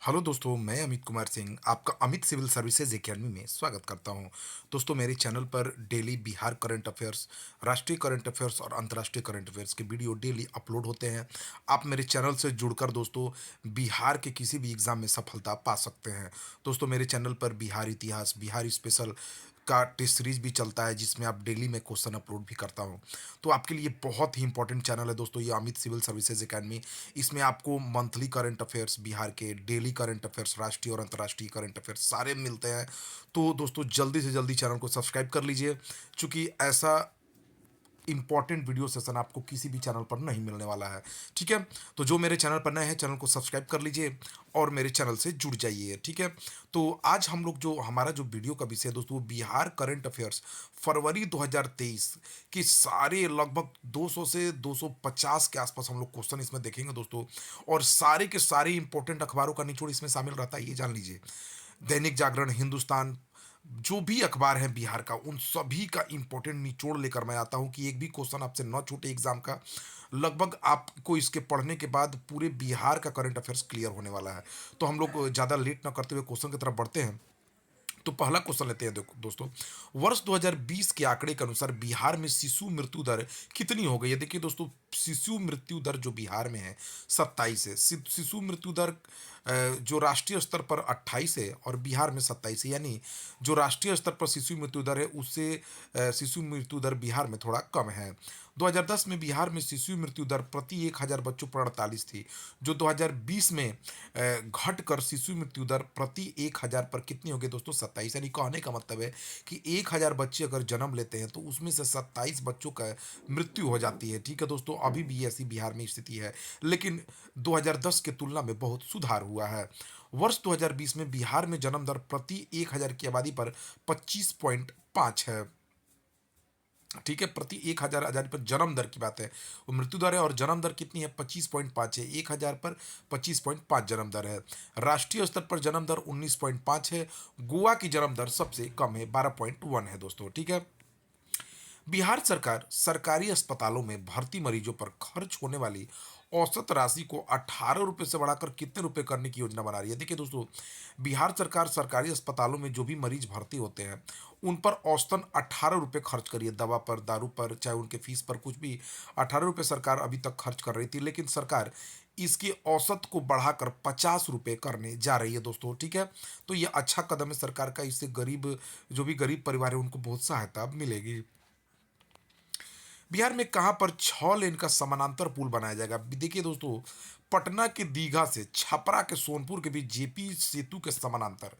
Hello दोस्तों, मैं अमित कुमार सिंह आपका अमित सिविल सर्विसेज एकेडमी में स्वागत करता हूं। दोस्तों, मेरे चैनल पर डेली बिहार करंट अफेयर्स, राष्ट्रीय करंट अफेयर्स और अंतर्राष्ट्रीय करंट अफेयर्स के वीडियो डेली अपलोड होते हैं। आप मेरे चैनल से जुड़कर दोस्तों बिहार के किसी भी एग्ज़ाम में सफलता पा सकते हैं। दोस्तों, मेरे चैनल पर बिहार इतिहास, बिहार स्पेशल का टेस्ट सीरीज भी चलता है, जिसमें आप डेली मैं क्वेश्चन अपलोड भी करता हूं। तो आपके लिए बहुत ही इंपॉर्टेंट चैनल है दोस्तों ये अमित सिविल सर्विसेज एकेडमी। इसमें आपको मंथली करंट अफेयर्स, बिहार के डेली करंट अफेयर्स, राष्ट्रीय और अंतर्राष्ट्रीय करंट अफेयर्स सारे मिलते हैं। तो दोस्तों, जल्दी से जल्दी चैनल को सब्सक्राइब कर लीजिए, क्योंकि ऐसा इंपॉर्टेंट वीडियो सेशन आपको किसी भी चैनल पर नहीं मिलने वाला है। ठीक है? तो जो मेरे चैनल पर नए हैं, चैनल को सब्सक्राइब कर लीजिए और मेरे चैनल से जुड़ जाइए। ठीक है? तो आज हम लोग जो हमारा जो वीडियो का विषय है दोस्तों, वो बिहार करंट अफेयर्स फरवरी 2023 की सारे लगभग 200 से 250 के आसपास हम लोग क्वेश्चन इसमें देखेंगे दोस्तों। और सारे के सारे इंपॉर्टेंट अखबारों का निचोड़ इसमें शामिल रहता है, ये जान लीजिए। दैनिक जागरण, हिंदुस्तान, जो भी अखबार है बिहार का, उन सभी का इंपॉर्टेंट निचोड़ लेकर मैं आता हूं कि एक भी क्वेश्चन आपसे न छूटे एग्जाम का। लगभग आपको इसके पढ़ने के बाद पूरे बिहार का करंट अफेयर्स क्लियर होने वाला है। तो हम लोग ज़्यादा लेट ना करते हुए क्वेश्चन की तरफ बढ़ते हैं। तो पहला क्वेश्चन लेते हैं देखो दोस्तों। वर्ष 2020 के आंकड़े के अनुसार बिहार में शिशु मृत्यु दर कितनी हो गई है? देखिए दोस्तों, शिशु मृत्यु दर जो बिहार में है 27 है। शिशु मृत्यु दर जो राष्ट्रीय स्तर पर 28 है और बिहार में 27 है, यानी जो राष्ट्रीय स्तर पर शिशु मृत्यु दर है उससे शिशु मृत्यु दर बिहार में थोड़ा कम है। 2010 में बिहार में शिशु मृत्यु दर प्रति 1000 बच्चों पर 48 थी, जो 2020 में घटकर शिशु मृत्यु दर प्रति 1000 पर कितनी हो गई दोस्तों? 27। यानी कहने का मतलब है कि 1000 बच्चे अगर जन्म लेते हैं तो उसमें से 27 बच्चों का मृत्यु हो जाती है। ठीक है दोस्तों, अभी भी ऐसी बिहार में स्थिति है, लेकिन 2010 के तुलना में बहुत सुधार हुआ है। वर्ष 2020 में बिहार में जन्म दर प्रति 1000 की आबादी पर 25.5 है। ठीक है, प्रति 1000 आजादी पर जन्म दर की बात है। वो मृत्यु दर है और जन्म दर कितनी है? 25.5 है। 1000 पर 25.5 जन्म दर है। राष्ट्रीय स्तर पर जन्म दर 19.5 है। गोवा की जन्म दर सबसे कम है, 12.1 है दोस्तों। ठीक है? बिहार सरकार सरकारी अस्पतालों में भर्ती मरीजों पर खर्च होने वाली औसत राशि को 18 रुपये से बढ़ाकर कितने रुपए करने की योजना बना रही है? देखिए दोस्तों, बिहार सरकार सरकारी अस्पतालों में जो भी मरीज भर्ती होते हैं उन पर औसतन 18 रुपये खर्च करिए। दवा पर, दारू पर, चाहे उनके फीस पर, कुछ भी 18 रुपये सरकार अभी तक खर्च कर रही थी, लेकिन सरकार इसकी औसत को बढ़ाकर 50 रुपये करने जा रही है दोस्तों। ठीक है? तो ये अच्छा कदम है सरकार का। इससे गरीब, जो भी गरीब परिवार है, उनको बहुत सहायता मिलेगी। बिहार में कहां पर 6 लेन का समानांतर पुल बनाया जाएगा? देखिए दोस्तों, पटना के दीघा से छपरा के सोनपुर के बीच जेपी सेतु के समानांतर,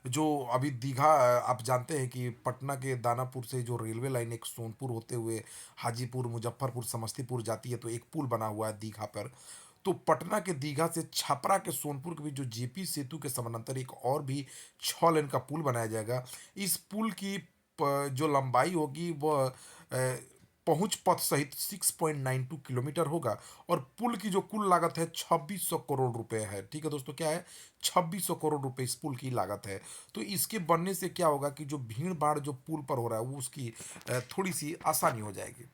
जो अभी दीघा, आप जानते हैं कि पटना के दानापुर से जो रेलवे लाइन एक सोनपुर होते हुए हाजीपुर, मुजफ्फरपुर, समस्तीपुर जाती है, तो एक पुल बना हुआ है दीघा पर। तो पटना के दीघा से छपरा के सोनपुर के बीच जो जेपी सेतु के समानांतर एक और भी 6 लेन का पुल बनाया जाएगा। इस पुल की जो लंबाई होगी वह पहुंच पथ सहित 6.92 किलोमीटर होगा और पुल की जो कुल लागत है 2600 करोड़ रुपए है। ठीक है दोस्तों, क्या है? 2600 करोड़ रुपए इस पुल की लागत है। तो इसके बनने से क्या होगा कि जो भीड़ भाड़ जो पुल पर हो रहा है वो उसकी थोड़ी सी आसानी हो जाएगी।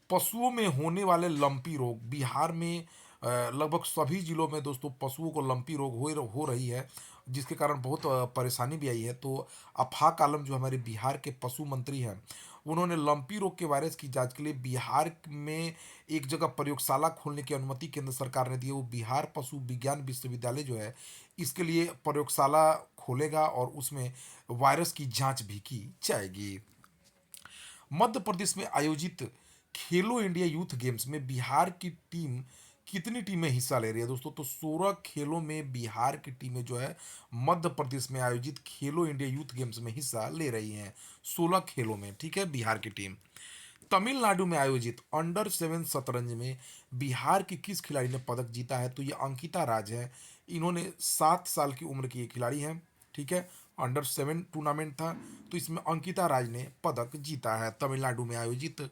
पशुओं में होने वाले लंपी रोग बिहार में लगभग सभी जिलों में दोस्तों पशुओं को लंपी रोग हो रही है, जिसके कारण बहुत परेशानी भी आई है। तो आफाक आलम जो हमारे बिहार के पशु मंत्री हैं, उन्होंने लंपी रोग के वायरस की जांच के लिए बिहार में एक जगह प्रयोगशाला खोलने की अनुमति केंद्र सरकार ने दी है। वो बिहार पशु विज्ञान विश्वविद्यालय जो है, इसके लिए प्रयोगशाला खोलेगा और उसमें वायरस की जांच भी की जाएगी। मध्य प्रदेश में आयोजित खेलो इंडिया यूथ गेम्स में बिहार की टीम, कितनी टीमें हिस्सा ले रही है दोस्तों? तो 16 खेलों में बिहार की टीमें जो है मध्य प्रदेश में आयोजित खेलो इंडिया यूथ गेम्स में हिस्सा ले रही हैं। 16 खेलों में, ठीक है, बिहार की टीम। तमिलनाडु में आयोजित अंडर 7 शतरंज में बिहार की किस खिलाड़ी ने पदक जीता है? तो ये अंकिता राज है। इन्होंने 7 साल की उम्र की ये खिलाड़ी हैं। ठीक है? अंडर 7 टूर्नामेंट था, तो इसमें अंकिता राज ने पदक जीता है तमिलनाडु में आयोजित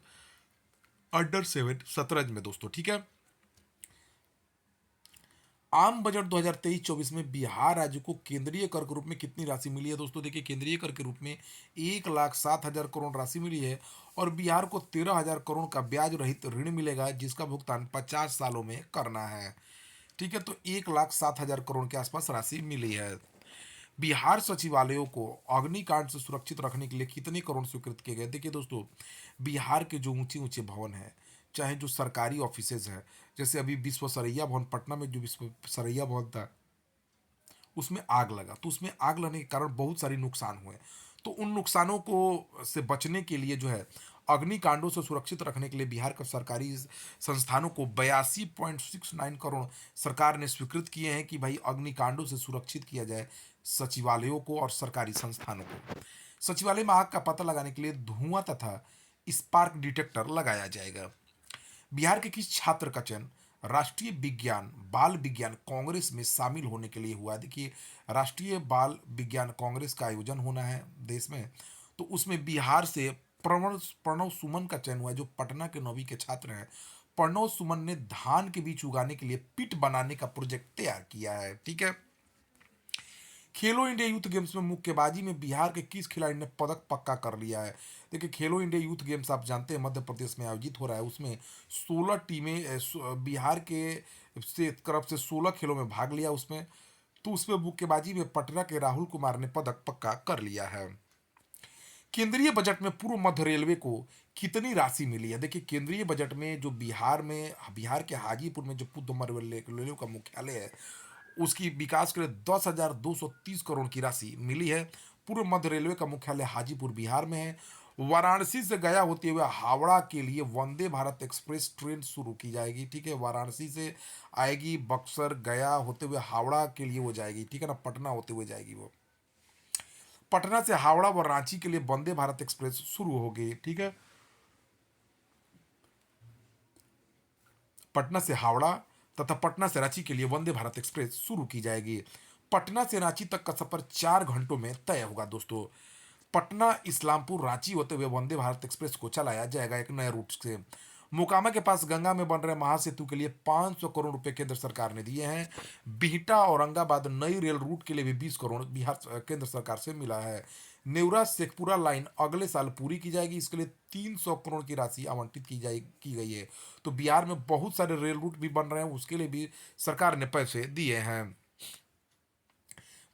अंडर 7 शतरंज में दोस्तों। ठीक है? आम बजट 2023-24 में बिहार राज्य को केंद्रीय कर के रूप में कितनी राशि मिली है दोस्तों? देखिए, केंद्रीय कर के रूप में 1,07,000 करोड़ राशि मिली है और बिहार को 13,000 करोड़ का ब्याज रहित ऋण मिलेगा, जिसका भुगतान 50 सालों में करना है। ठीक है, तो 1,07,000 करोड़ के आसपास राशि मिली है। बिहार सचिवालयों को अग्निकांड से सुरक्षित रखने के लिए कितने करोड़ स्वीकृत किए गए? देखिए दोस्तों, बिहार के जो ऊंचे ऊंचे भवन हैं, चाहे जो सरकारी ऑफिसेज हैं, जैसे अभी विश्व सरैया भवन पटना में जो विश्व सरैया भवन था, उसमें आग लगा, तो उसमें आग लगने के कारण बहुत सारी नुकसान हुए। तो उन नुकसानों को से बचने के लिए जो है, अग्निकांडों से सुरक्षित रखने के लिए बिहार का सरकारी संस्थानों को 82.69 करोड़ सरकार ने स्वीकृत किए हैं कि भाई अग्निकांडों से सुरक्षित किया जाए सचिवालयों को और सरकारी संस्थानों को। सचिवालय में आग का पता लगाने के लिए धुआं तथा स्पार्क डिटेक्टर लगाया जाएगा। बिहार के किस छात्र का चयन राष्ट्रीय विज्ञान बाल विज्ञान कांग्रेस में शामिल होने के लिए हुआ? देखिए, राष्ट्रीय बाल विज्ञान कांग्रेस का आयोजन होना है देश में, तो उसमें बिहार से प्रणव प्रणव सुमन का चयन हुआ है, जो पटना के 9वीं के छात्र हैं। प्रणव सुमन ने धान के बीज उगाने के लिए पिट बनाने का प्रोजेक्ट तैयार किया है। ठीक है, खेलो इंडिया यूथ गेम्स में मुक्केबाजी में बिहार के किस खिलाड़ी ने पदक पक्का कर लिया है? देखिए, खेलो इंडिया यूथ गेम्स आप जानते हैं मध्य प्रदेश में आयोजित हो रहा है, उसमें 16 टीमें बिहार के से तरफ से 16 खेलों में भाग लिया उसमें। तो उसमें मुक्केबाजी में पटना के राहुल कुमार ने पदक पक्का कर लिया है। केंद्रीय बजट में पूर्व मध्य रेलवे को कितनी राशि मिली है? देखिए, केंद्रीय बजट में जो बिहार के हाजीपुर में जो पूर्व मध्य रेलवे का मुख्यालय है, उसकी विकास के लिए 10,230 करोड़ की राशि मिली है। पूर्व मध्य रेलवे का मुख्यालय हाजीपुर बिहार में है। वाराणसी से गया होते हुए हावड़ा के लिए वंदे भारत एक्सप्रेस ट्रेन शुरू की जाएगी। ठीक है, वाराणसी से आएगी, बक्सर गया होते हुए हावड़ा के लिए वो जाएगी। ठीक है ना, पटना होते हुए जाएगी वो। पटना से हावड़ा व रांची के लिए वंदे भारत एक्सप्रेस शुरू हो गई। ठीक है, पटना से हावड़ा तथा पटना से रांची के लिए वंदे भारत एक्सप्रेस शुरू की जाएगी। पटना से रांची तक का सफर 4 घंटों में तय होगा दोस्तों। पटना इस्लामपुर रांची होते हुए वंदे भारत एक्सप्रेस को चलाया जाएगा एक नए रूट से। मोकामा के पास गंगा में बन रहे महासेतु के लिए 500 करोड़ रुपए केंद्र सरकार ने दिए हैं। बिहटा औरंगाबाद नई रेल रूट के लिए भी 20 करोड़ बिहार केंद्र सरकार से मिला है। नेवरा शेखपुरा लाइन अगले साल पूरी की जाएगी, इसके लिए 300 करोड़ की राशि आवंटित की गई है। तो बिहार में बहुत सारे रेल रूट भी बन रहे हैं, उसके लिए भी सरकार ने पैसे दिए हैं।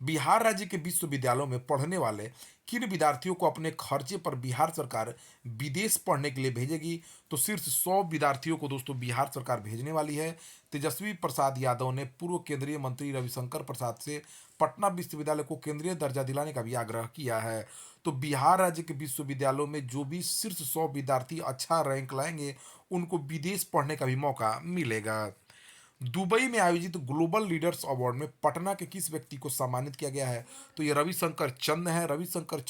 बिहार राज्य के विश्वविद्यालयों में पढ़ने वाले किन विद्यार्थियों को अपने खर्चे पर बिहार सरकार विदेश पढ़ने के लिए भेजेगी? तो शीर्ष 100 विद्यार्थियों को दोस्तों बिहार सरकार भेजने वाली है। तेजस्वी प्रसाद यादव ने पूर्व केंद्रीय मंत्री रविशंकर प्रसाद से पटना विश्वविद्यालय को केंद्रीय दर्जा दिलाने का भी आग्रह किया है। तो बिहार राज्य के विश्वविद्यालयों में जो भी शीर्ष 100 विद्यार्थी अच्छा रैंक लाएंगे, उनको विदेश पढ़ने का भी मौका मिलेगा। दुबई में आयोजित ग्लोबल लीडर्स अवार्ड में पटना के किस व्यक्ति को सम्मानित किया गया है? तो ये रविशंकर चंद है। रविशंकर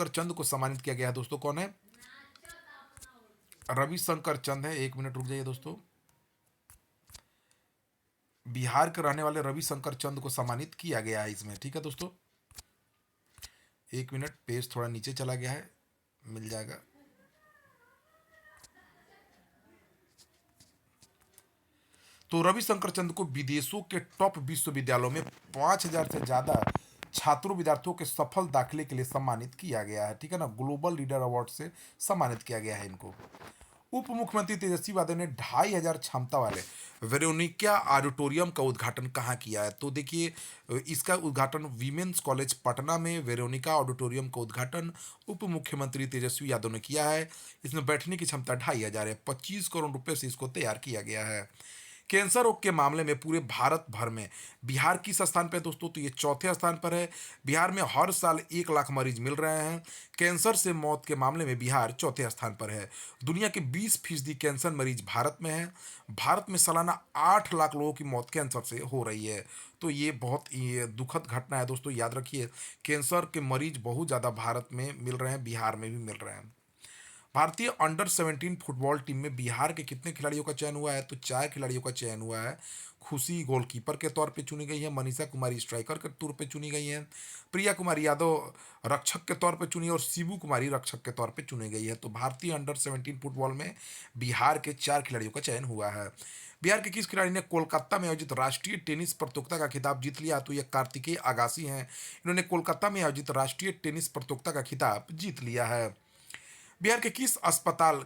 चंद को सम्मानित किया गया है दोस्तों। कौन है? रविशंकर चंद है। एक मिनट रुक जाइए दोस्तों। बिहार के रहने वाले रविशंकर चंद को सम्मानित किया गया है इसमें। ठीक है दोस्तों, एक मिनट, पेज थोड़ा नीचे चला गया है, मिल जाएगा। तो रविशंकर चंद को विदेशों के टॉप विश्वविद्यालयों में 5,000 से ज्यादा छात्रों विद्यार्थियों के सफल दाखिले के लिए सम्मानित किया गया है। ठीक है ना, ग्लोबल लीडर अवार्ड से सम्मानित किया गया है इनको। उप मुख्यमंत्री तेजस्वी यादव ने 2,500 क्षमता वाले वेरोनिका ऑडिटोरियम का उद्घाटन कहाँ किया है? तो देखिए, इसका उद्घाटन वीमेंस कॉलेज पटना में वेरोनिका ऑडिटोरियम का उद्घाटन उप मुख्यमंत्री तेजस्वी यादव ने किया है। इसमें बैठने की क्षमता 2,500 है। 25 करोड़ रुपए से इसको तैयार किया गया है। कैंसर रोग के मामले में पूरे भारत भर में बिहार किस स्थान पर है दोस्तों? तो ये चौथे स्थान पर है। बिहार में हर साल 1 लाख मरीज मिल रहे हैं। कैंसर से मौत के मामले में बिहार चौथे स्थान पर है। दुनिया के 20% कैंसर मरीज भारत में है। भारत में सालाना 8 लाख लोगों की मौत कैंसर से हो रही है। तो ये दुखद घटना है दोस्तों, याद रखिए। कैंसर के मरीज बहुत ज़्यादा भारत में मिल रहे हैं, बिहार में भी मिल रहे हैं। भारतीय अंडर 17 फुटबॉल टीम में बिहार के कितने खिलाड़ियों का चयन हुआ है? तो 4 खिलाड़ियों का चयन हुआ है। खुशी गोलकीपर के तौर पे चुनी गई है। मनीषा कुमारी स्ट्राइकर के तौर पे चुनी गई है। प्रिया कुमारी यादव रक्षक के तौर पे चुनी, और शिबू कुमारी रक्षक के तौर पे चुनी गई है। तो भारतीय अंडर 17 फुटबॉल में बिहार के 4 खिलाड़ियों का चयन हुआ है। बिहार के किस खिलाड़ी ने कोलकाता में आयोजित राष्ट्रीय टेनिस प्रतियोगिता का खिताब जीत लिया? तो ये कार्तिकेय आगासी हैं। इन्होंने कोलकाता में आयोजित राष्ट्रीय टेनिस प्रतियोगिता का खिताब जीत लिया है। बिहार के किस अस्पताल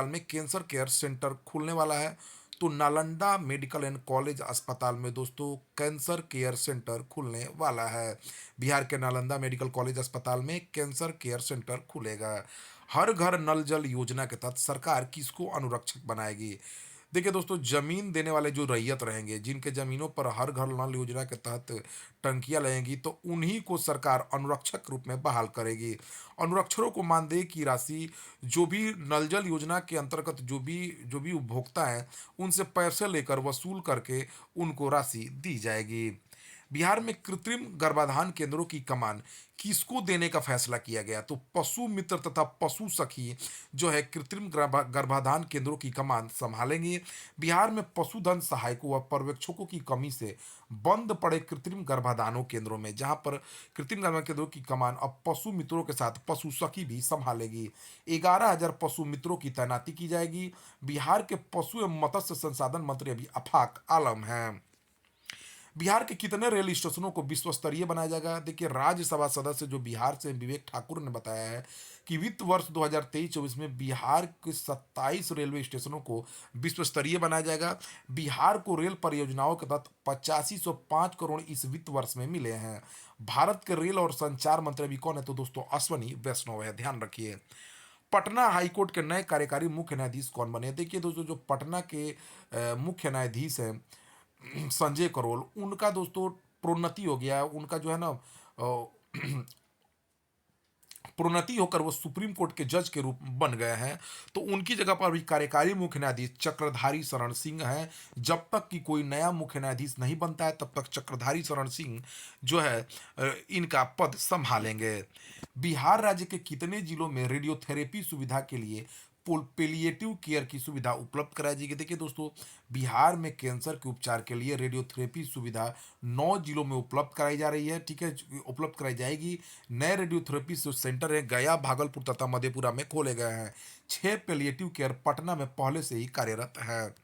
में कैंसर केयर सेंटर खुलने वाला है? तो नालंदा मेडिकल एंड कॉलेज अस्पताल में दोस्तों कैंसर केयर सेंटर खुलने वाला है। बिहार के नालंदा मेडिकल कॉलेज अस्पताल में कैंसर केयर सेंटर खुलेगा। हर घर नल जल योजना के तहत सरकार किसको अनुरक्षक बनाएगी? देखिए दोस्तों, जमीन देने वाले जो रैयत रहेंगे, जिनके जमीनों पर हर घर नल योजना के तहत टंकियां लगेंगी, तो उन्हीं को सरकार अनुरक्षक रूप में बहाल करेगी। अनुरक्षकों को मानदेय की राशि जो भी नल जल योजना के अंतर्गत जो भी उपभोक्ता हैं उनसे पैसे लेकर वसूल करके उनको राशि दी जाएगी। बिहार में कृत्रिम गर्भाधान केंद्रों की कमान किसको देने का फैसला किया गया? तो पशु मित्र तथा पशु सखी जो है कृत्रिम गर्भाधान केंद्रों की कमान संभालेंगे। बिहार में पशुधन सहायकों व पर्यवेक्षकों की कमी से बंद पड़े कृत्रिम गर्भाधानों केंद्रों में, जहां पर कृत्रिम गर्भाधान केंद्रों की कमान अब पशु मित्रों के साथ पशु सखी भी संभालेगी। 11,000 पशु मित्रों की तैनाती की जाएगी। बिहार के पशु एवं मत्स्य संसाधन मंत्री अभी आफाक आलम हैं। बिहार के कितने रेल स्टेशनों को विश्व स्तरीय बनाया जाएगा? देखिए, राज्यसभा सदस्य जो बिहार से विवेक ठाकुर ने बताया है कि वित्त वर्ष 2023-24 में बिहार के 27 रेलवे स्टेशनों को विश्व स्तरीय बनाया जाएगा। बिहार को रेल परियोजनाओं के तहत 8505 करोड़ इस वित्त वर्ष में मिले हैं। भारत के रेल और संचार मंत्री अभी कौन है? तो दोस्तों अश्वनी वैष्णव है, ध्यान रखिए। पटना हाईकोर्ट के नए कार्यकारी मुख्य न्यायाधीश कौन बने? देखिए दोस्तों, जो पटना के मुख्य न्यायाधीश हैं संजय करोल, उनका दोस्तों प्रोन्नति हो गया है। उनका जो है ना प्रोन्नति होकर वो सुप्रीम कोर्ट के जज के रूप में बन गए हैं। तो उनकी जगह पर भी कार्यकारी मुख्य न्यायाधीश चक्रधारी शरण सिंह हैं। जब तक कि कोई नया मुख्य न्यायाधीश नहीं बनता है तब तक चक्रधारी शरण सिंह जो है इनका पद संभालेंगे। बिहार राज्य के कितने जिलों में रेडियोथेरेपी सुविधा के लिए पेलिएटिव केयर की सुविधा उपलब्ध कराई जाएगी? देखिए दोस्तों, बिहार में कैंसर के उपचार के लिए रेडियोथेरेपी सुविधा 9 जिलों में उपलब्ध कराई जा रही है। ठीक है, उपलब्ध कराई जाएगी। नए रेडियोथेरेपी सेंटर है गया, भागलपुर तथा मधेपुरा में खोले गए हैं। 6 पेलिएटिव केयर पटना में पहले से ही कार्यरत है।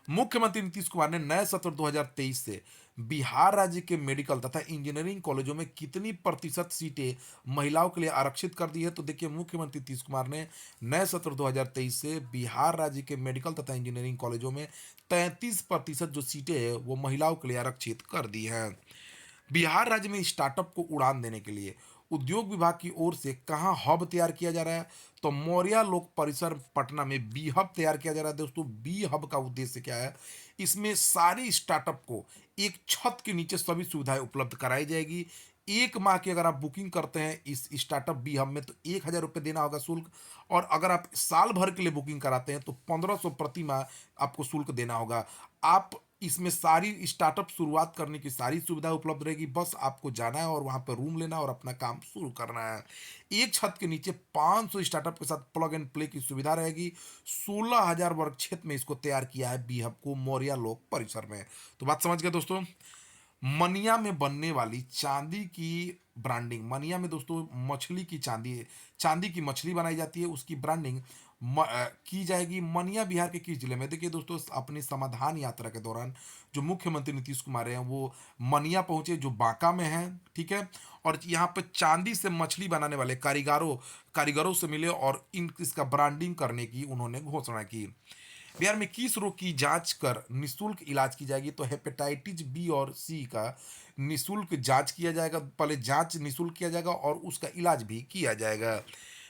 मुख्यमंत्री नीतीश कुमार ने नए सत्र 2023 से बिहार राज्य के मेडिकल तथा इंजीनियरिंग कॉलेजों में कितनी प्रतिशत सीटें महिलाओं के लिए आरक्षित कर दी है? तो देखिए, मुख्यमंत्री नीतीश कुमार ने नए सत्र 2023 से बिहार राज्य के मेडिकल तथा इंजीनियरिंग कॉलेजों में 33% जो सीटें हैं वो महिलाओं के लिए आरक्षित कर दी हैं। बिहार राज्य में स्टार्टअप को उड़ान देने के लिए उद्योग विभाग की ओर से कहाँ हब तैयार किया जा रहा है? तो मौर्या लोक परिसर पटना में बी हब तैयार किया जा रहा है। दोस्तों, बी हब का उद्देश्य क्या है? इसमें सारी स्टार्टअप को एक छत के नीचे सभी सुविधाएं उपलब्ध कराई जाएगी। 1 माह की अगर आप बुकिंग करते हैं इस स्टार्टअप बी हब में तो 1,000 रुपये देना होगा शुल्क। और अगर आप साल भर के लिए बुकिंग कराते हैं तो 1,500 प्रति माह आपको शुल्क देना होगा। आप इसमें सारी स्टार्टअप शुरुआत करने की सारी सुविधा उपलब्ध रहेगी। बस आपको जाना है और वहां पर रूम लेना और अपना काम शुरू करना है। एक छत के नीचे 500 स्टार्टअप के साथ प्लग एंड प्ले की सुविधा रहेगी। 16,000 वर्ग क्षेत्र में इसको तैयार किया है बी हब को मौर्या लोक परिसर में। तो बात समझ गए दोस्तों। मनिया में बनने वाली चांदी की ब्रांडिंग, मनिया में दोस्तों मछली की चांदी की मछली बनाई जाती है, उसकी ब्रांडिंग की जाएगी। मनिया बिहार के किस जिले में? देखिए दोस्तों, अपनी समाधान यात्रा के दौरान जो मुख्यमंत्री नीतीश कुमार हैं वो मनिया पहुंचे, जो बांका में है। ठीक है, और यहाँ पे चांदी से मछली बनाने वाले कारीगरों से मिले और इसका ब्रांडिंग करने की उन्होंने घोषणा की। बिहार में किस रोग की जांच कर निशुल्क इलाज की जाएगी? तो हेपेटाइटिस बी और सी का निशुल्क जांच किया जाएगा। पहले जांच निशुल्क किया जाएगा और उसका इलाज भी किया जाएगा।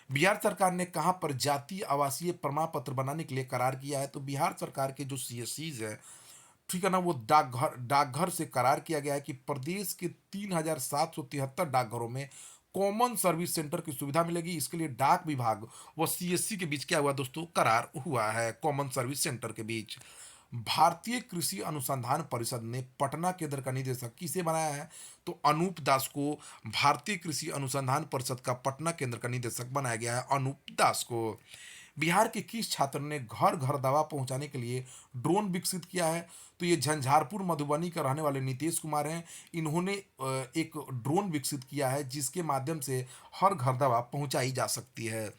बिहार सरकार ने कहाँ पर जातीय आवासीय प्रमाण पत्र बनाने के लिए करार किया है? तो बिहार सरकार के जो सीएससीज है, ठीक है ना, वो डाकघर से करार किया गया है कि प्रदेश के 3,773 डाकघरों में कॉमन सर्विस सेंटर की सुविधा मिलेगी। इसके लिए डाक विभाग व सीएससी के बीच क्या हुआ दोस्तों? करार हुआ है कॉमन सर्विस सेंटर के बीच। भारतीय कृषि अनुसंधान परिषद ने पटना केंद्र का निदेशक किसे बनाया है? तो अनूप दास को भारतीय कृषि अनुसंधान परिषद का पटना केंद्र का निदेशक बनाया गया है, अनूप दास को। बिहार के किस छात्र ने घर घर दवा पहुंचाने के लिए ड्रोन विकसित किया है? तो ये झंझारपुर मधुबनी के रहने वाले नीतीश कुमार हैं। इन्होंने एक ड्रोन विकसित किया है जिसके माध्यम से हर घर दवा पहुंचाई जा सकती है।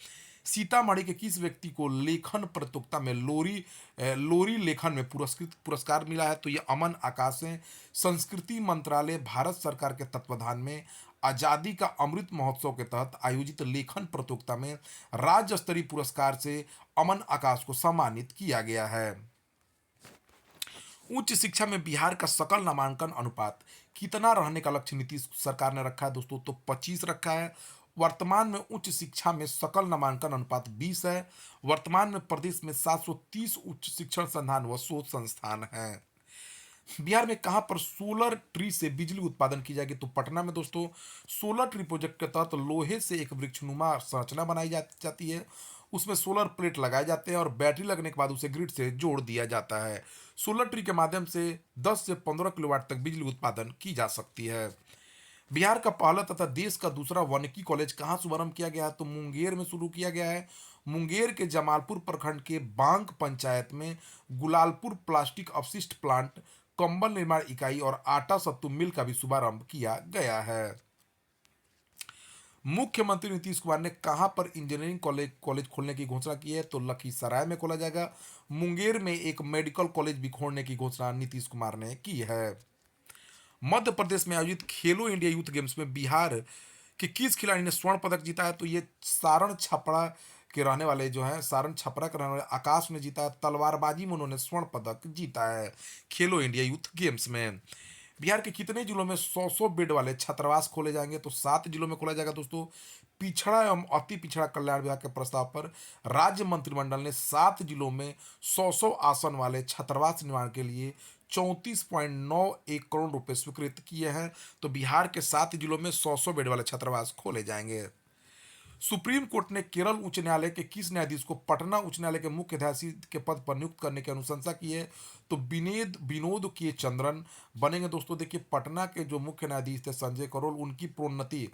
सीतामढ़ी के किस व्यक्ति को लेखन प्रतियोगिता में लोरी लेखन में पुरस्कार मिला है? तो ये अमन आकाश हैं। संस्कृति मंत्रालय भारत सरकार के तत्वाधान में आजादी का अमृत महोत्सव के तहत आयोजित लेखन प्रतियोगिता में राज्य स्तरीय पुरस्कार से अमन आकाश को सम्मानित किया गया है। उच्च शिक्षा में बिहार का सकल नामांकन अनुपात कितना रहने का लक्ष्य नीतीश सरकार ने रखा है दोस्तों? तो 25 रखा है। वर्तमान में उच्च शिक्षा में सकल नामांकन अनुपात 20 है। वर्तमान में प्रदेश में 730 उच्च शिक्षण संस्थान व शोध संस्थान हैं। बिहार में कहाँ पर सोलर ट्री से बिजली उत्पादन की जाएगी? तो पटना में दोस्तों। सोलर ट्री प्रोजेक्ट के तहत लोहे से एक वृक्षनुमा संरचना बनाई जाती है। उसमें सोलर प्लेट लगाए जाते हैं और बैटरी लगने के बाद उसे ग्रिड से जोड़ दिया जाता है। सोलर ट्री के माध्यम से 10 से 15 किलोवाट तक बिजली उत्पादन की जा सकती है। बिहार का पहला तथा देश का दूसरा वानिकी कॉलेज कहाँ शुभारंभ किया गया है? तो मुंगेर में शुरू किया गया है। मुंगेर के जमालपुर प्रखंड के बांक पंचायत में गुलालपुर प्लास्टिक अपशिष्ट प्लांट, कंबल निर्माण इकाई और आटा सत्तू मिल का भी शुभारंभ किया गया है। मुख्यमंत्री नीतीश कुमार ने कहां पर इंजीनियरिंग कॉलेज खोलने की घोषणा की है? तो लखीसराय में खोला जाएगा। मुंगेर में एक मेडिकल कॉलेज भी खोलने की घोषणा नीतीश कुमार ने की है। मध्य प्रदेश में आयोजित खेलो इंडिया यूथ गेम्स में बिहार के किस खिलाड़ी ने स्वर्ण पदक जीता है? तो ये सारण छपरा के रहने वाले जो है, सारण छपरा के रहने वाले आकाश ने जीता है। तलवारबाजी में उन्होंने स्वर्ण पदक जीता है खेलो इंडिया यूथ गेम्स में। बिहार के कितने जिलों में 100 बेड वाले छात्रावास खोले जाएंगे? तो 7 जिलों में खोला जाएगा दोस्तों। पिछड़ा एवं अति पिछड़ा कल्याण विभाग के प्रस्ताव पर राज्य मंत्रिमंडल ने 7 जिलों में 100 आसन वाले छात्रावास निर्माण के लिए 34.91 करोड़ रुपए स्वीकृत किए हैं। तो बिहार के 7 जिलों में 100 बेड वाले छात्रावास खोले जाएंगे। सुप्रीम कोर्ट ने केरल उच्च न्यायालय के किस न्यायाधीश को पटना उच्च न्यायालय के मुख्य न्यायाधीश के पद पर नियुक्त करने की अनुशंसा की है? तो विनोद के चंद्रन बनेंगे दोस्तों। देखिए, पटना के जो मुख्य न्यायाधीश थे संजय करोल, उनकी प्रोन्नति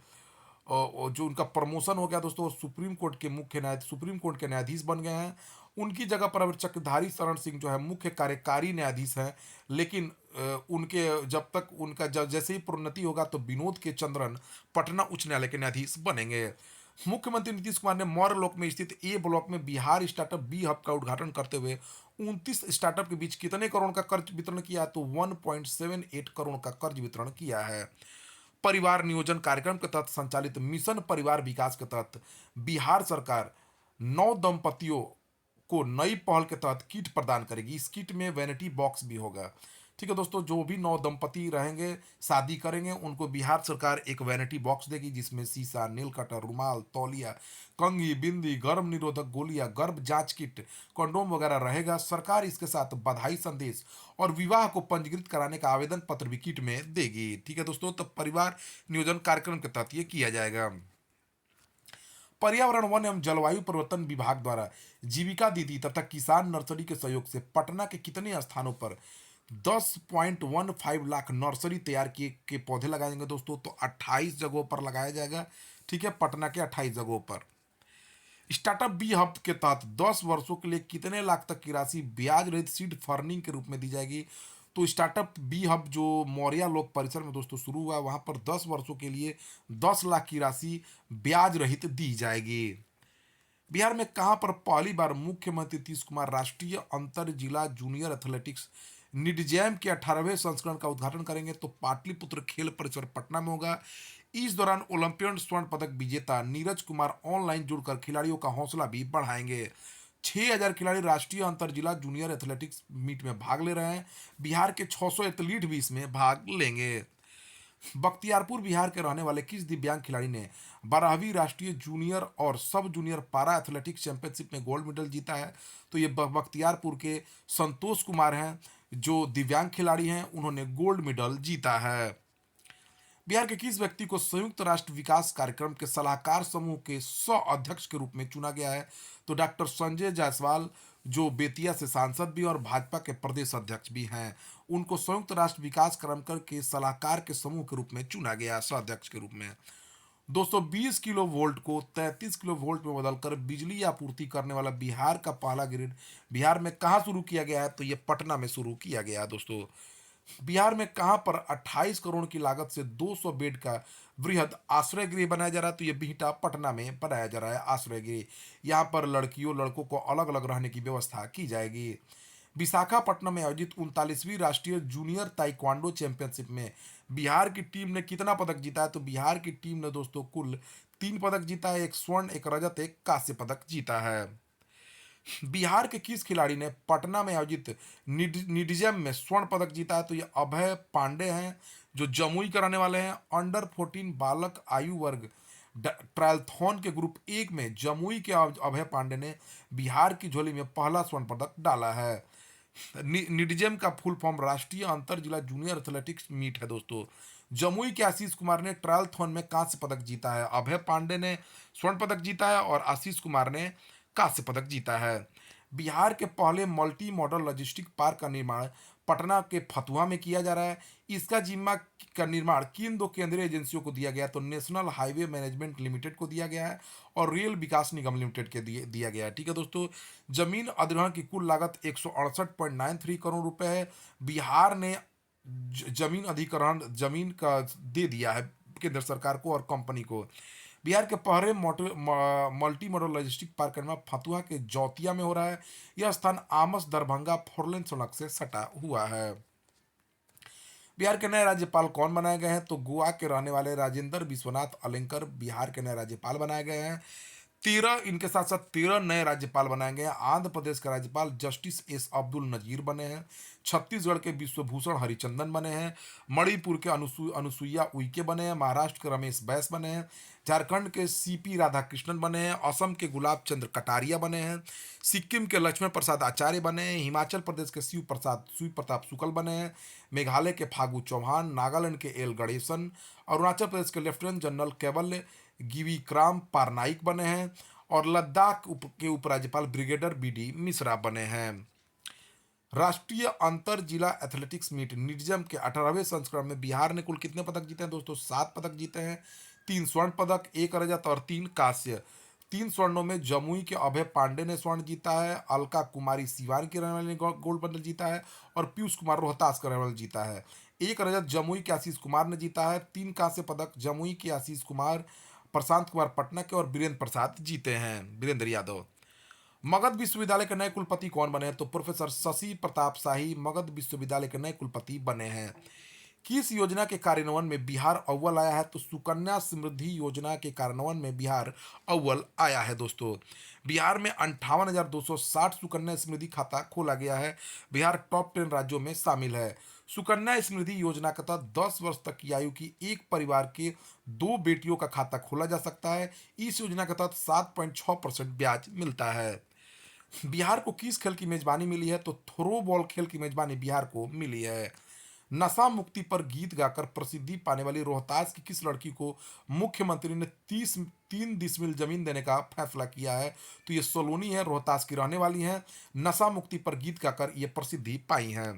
जो उनका प्रमोशन हो गया दोस्तों, सुप्रीम कोर्ट के न्यायाधीश बन गए हैं। उनकी जगह पर अब चक्रधारी शरण सिंह जो है मुख्य कार्यकारी न्यायाधीश हैं। लेकिन उनके जब तक उनका जैसे ही प्रोन्नति होगा तो विनोद के चंद्रन पटना उच्च न्यायालय के न्यायाधीश बनेंगे। मुख्यमंत्री नीतीश कुमार ने मौर्यलोक में स्थित ए ब्लॉक में बिहार स्टार्टअप बी हब का उद्घाटन करते हुए 29 स्टार्टअप के बीच कितने करोड़ का कर्ज वितरण किया? तो 1.78 करोड़ का कर्ज वितरण किया है। परिवार नियोजन कार्यक्रम के तहत संचालित मिशन परिवार विकास के तहत बिहार सरकार 9 दंपतियों को नई पहल के तहत किट प्रदान करेगी। इस किट में वैनिटी बॉक्स भी होगा। ठीक है दोस्तों, जो भी 9 दंपति रहेंगे, शादी करेंगे, उनको बिहार सरकार एक वैनिटी बॉक्स देगी जिसमें शीशा, नेल कटर, रुमाल, तौलिया, कंघी, बिंदी, गर्भ निरोधक गोलियां, गर्भ जांच किट, कंडोम वगैरह रहेगा। सरकार इसके साथ बधाई संदेश और विवाह को पंजीकृत कराने का आवेदन पत्र भी किट में देगी। ठीक है दोस्तों, तो परिवार नियोजन कार्यक्रम के तहत ये किया जाएगा। पर्यावरण वन एवं जलवायु परिवर्तन विभाग द्वारा जीविका दीदी तथा किसान नर्सरी के सहयोग से पटना के कितने स्थानों पर 10.15 लाख नर्सरी तैयार किए के पौधे लगाएंगे दोस्तों? तो 28 जगहों पर लगाया जाएगा। ठीक है, पटना के 28 जगहों पर। स्टार्टअप बी हब के तहत 10 वर्षों के लिए कितने लाख तक की राशि ब्याज रहित सीड फंडिंग के रूप में दी जाएगी? तो स्टार्टअप बी हब जो मौर्या लोक परिसर में दोस्तों शुरू हुआ, वहां पर 10 वर्षों के लिए 10 लाख की राशि ब्याज रहित दी जाएगी। बिहार में कहां पर पहली बार मुख्यमंत्री नीतीश कुमार राष्ट्रीय अंतर जिला जूनियर एथलेटिक्स निडजैम के 18वें संस्करण का उद्घाटन करेंगे? तो पाटलिपुत्र खेल परिसर पटना में होगा। इस दौरान ओलंपियन स्वर्ण पदक विजेता नीरज कुमार ऑनलाइन जुड़कर खिलाड़ियों का हौसला भी बढ़ाएंगे। 6,000 खिलाड़ी राष्ट्रीय अंतर जिला जूनियर एथलेटिक्स मीट में भाग ले रहे हैं। बिहार के 600 एथलीट भी इसमें भाग लेंगे। बख्तियारपुर बिहार के रहने वाले किस दिव्यांग खिलाड़ी ने 12वीं राष्ट्रीय जूनियर और सब जूनियर पारा एथलेटिक्स चैंपियनशिप में गोल्ड मेडल जीता है? तो ये बख्तियारपुर के संतोष कुमार हैं, जो दिव्यांग खिलाड़ी हैं, उन्होंने गोल्ड मेडल जीता है। बिहार के किस व्यक्ति को संयुक्त राष्ट्र विकास कार्यक्रम के सलाहकार समूह के सह अध्यक्ष के रूप में चुना गया है? तो डॉक्टर संजय जायसवाल, जो बेतिया से सांसद भी और भाजपा के प्रदेश अध्यक्ष भी हैं, उनको संयुक्त राष्ट्र विकास कार्यक्रम के सलाहकार के समूह के रूप में चुना गया, सह अध्यक्ष के रूप में। 220 किलो वोल्ट को 33 किलो वोल्ट में बदलकर बिजली आपूर्ति करने वाला बिहार का पहला ग्रिड बिहार में कहाँ शुरू किया गया है? तो ये पटना में शुरू किया गया है दोस्तों। बिहार में कहां पर 28 करोड़ की लागत से 200 बेड का वृहद आश्रय गृह बनाया जा रहा है? तो ये बिहटा पटना में बनाया जा रहा है आश्रय गृह। यहाँ पर लड़कियों लड़कों को अलग अलग रहने की व्यवस्था की जाएगी। विशाखापट्टनम में आयोजित 39वीं राष्ट्रीय जूनियर ताइक्वांडो चैंपियनशिप में बिहार की टीम ने कितना पदक जीता है? तो बिहार की टीम ने दोस्तों कुल 3 पदक जीता है। एक स्वर्ण, एक रजत, एक कांस्य पदक जीता है। बिहार के किस खिलाड़ी ने पटना में आयोजित निडिजम में स्वर्ण पदक जीता है? तो ये अभय पांडे हैं, जो जमुई कराने वाले हैं। अंडर 14 बालक आयु वर्ग ट्रायलथॉन के ग्रुप एक में जमुई के अभय पांडे ने बिहार की झोली में पहला स्वर्ण पदक डाला है। निडिजेम का फुल फॉर्म राष्ट्रीय अंतर जिला जूनियर एथलेटिक्स मीट है दोस्तों। जमुई के आशीष कुमार ने ट्रायलथॉन में कांस्य पदक जीता है। अभय पांडे ने स्वर्ण पदक जीता है और आशीष कुमार ने कांस्य पदक जीता है। बिहार के पहले मल्टी मॉडल लॉजिस्टिक पार्क का निर्माण पटना के फतुहा में किया जा रहा है। इसका जिम्मा का निर्माण किन दो केंद्रीय एजेंसियों को दिया गया है? तो नेशनल हाईवे मैनेजमेंट लिमिटेड को दिया गया है और रेल विकास निगम लिमिटेड के दिया गया है। ठीक है दोस्तों। जमीन अधिग्रहण की कुल लागत 168.93 करोड़ रुपए है। बिहार ने जमीन अधिग्रहण जमीन का दे दिया है केंद्र सरकार को और कंपनी को। बिहार के पहले मल्टी मॉडल लॉजिस्टिक पार्क का निर्माण फतुहा के जौतिया में हो रहा है। यह स्थान आमस दरभंगा फोरलेन सड़क से सटा हुआ है। बिहार के नए राज्यपाल कौन बनाए गए हैं? तो गोवा के रहने वाले राजेंद्र विश्वनाथ अलेंकर बिहार के नए राज्यपाल बनाए गए हैं। 13 इनके साथ साथ 13 नए राज्यपाल बनाए गए हैं। आंध्र प्रदेश के राज्यपाल जस्टिस एस अब्दुल नजीर बने हैं। छत्तीसगढ़ के विश्वभूषण हरिचंदन बने हैं। मणिपुर के अनुसुईया उइके बने हैं। महाराष्ट्र के रमेश बैस बने हैं। झारखंड के सीपी राधाकृष्णन बने हैं। असम के गुलाब चंद्र कटारिया बने हैं। सिक्किम के लक्ष्मण प्रसाद आचार्य बने हैं। हिमाचल प्रदेश के शिव प्रताप शुक्ल बने हैं। मेघालय के फागू चौहान। नागालैंड के एल गणेशन। अरुणाचल प्रदेश के लेफ्टिनेंट जनरल केवल गिविक्राम पारनाइक बने हैं। और लद्दाख के उपराज्यपाल ब्रिगेडियर बीडी मिश्रा बने हैं। राष्ट्रीय अंतर जिला एथलेटिक्स मीट निडजम के 18वें संस्करण में बिहार ने कुल कितने पदक जीते हैं दोस्तों? 7 पदक जीते हैं। 3 स्वर्ण पदक, 1 रजत और 3 कांस्य। 3 स्वर्णों में जमुई के अभय पांडे ने स्वर्ण जीता है। अलका कुमारी सिवान के रहने वाले ने गोल्ड मेडल जीता है और पीयूष कुमार रोहतास का रहने वाला जीता है। 1 रजत जमुई के आशीष कुमार ने जीता है। 3 कांस्य पदक जमुई के आशीष कुमार, प्रशांत कुमार पटना के और वीरेंद्र प्रसाद जीते हैं, वीरेंद्र यादव। मगध विश्वविद्यालय के नए कुलपति कौन बने हैं? तो प्रोफेसर शशि प्रताप शाही मगध विश्वविद्यालय के नए कुलपति बने हैं। किस योजना के कार्यान्वयन में बिहार अव्वल आया है? तो सुकन्या समृद्धि योजना के कार्यान्वयन में बिहार अव्वल आया है दोस्तों। बिहार में 58,260 सुकन्या समृद्धि खाता खोला गया है। बिहार टॉप 10 राज्यों में शामिल है। सुकन्या समृद्धि योजना के तहत 10 वर्ष तक की आयु की एक परिवार के 2 बेटियों का खाता खोला जा सकता है। इस योजना के तहत 7.6% ब्याज मिलता है। बिहार को किस खेल की मेजबानी मिली है? तो थ्रो बॉल खेल की मेजबानी बिहार को मिली है। नशा मुक्ति पर गीत गाकर प्रसिद्धि पाने वाली रोहतास की किस लड़की को मुख्यमंत्री ने 3 डिसमिल जमीन देने का फैसला किया है? तो ये सोलोनी है, रोहतास की रहने वाली हैं। नशा मुक्ति पर गीत गाकर ये प्रसिद्धि पाई हैं।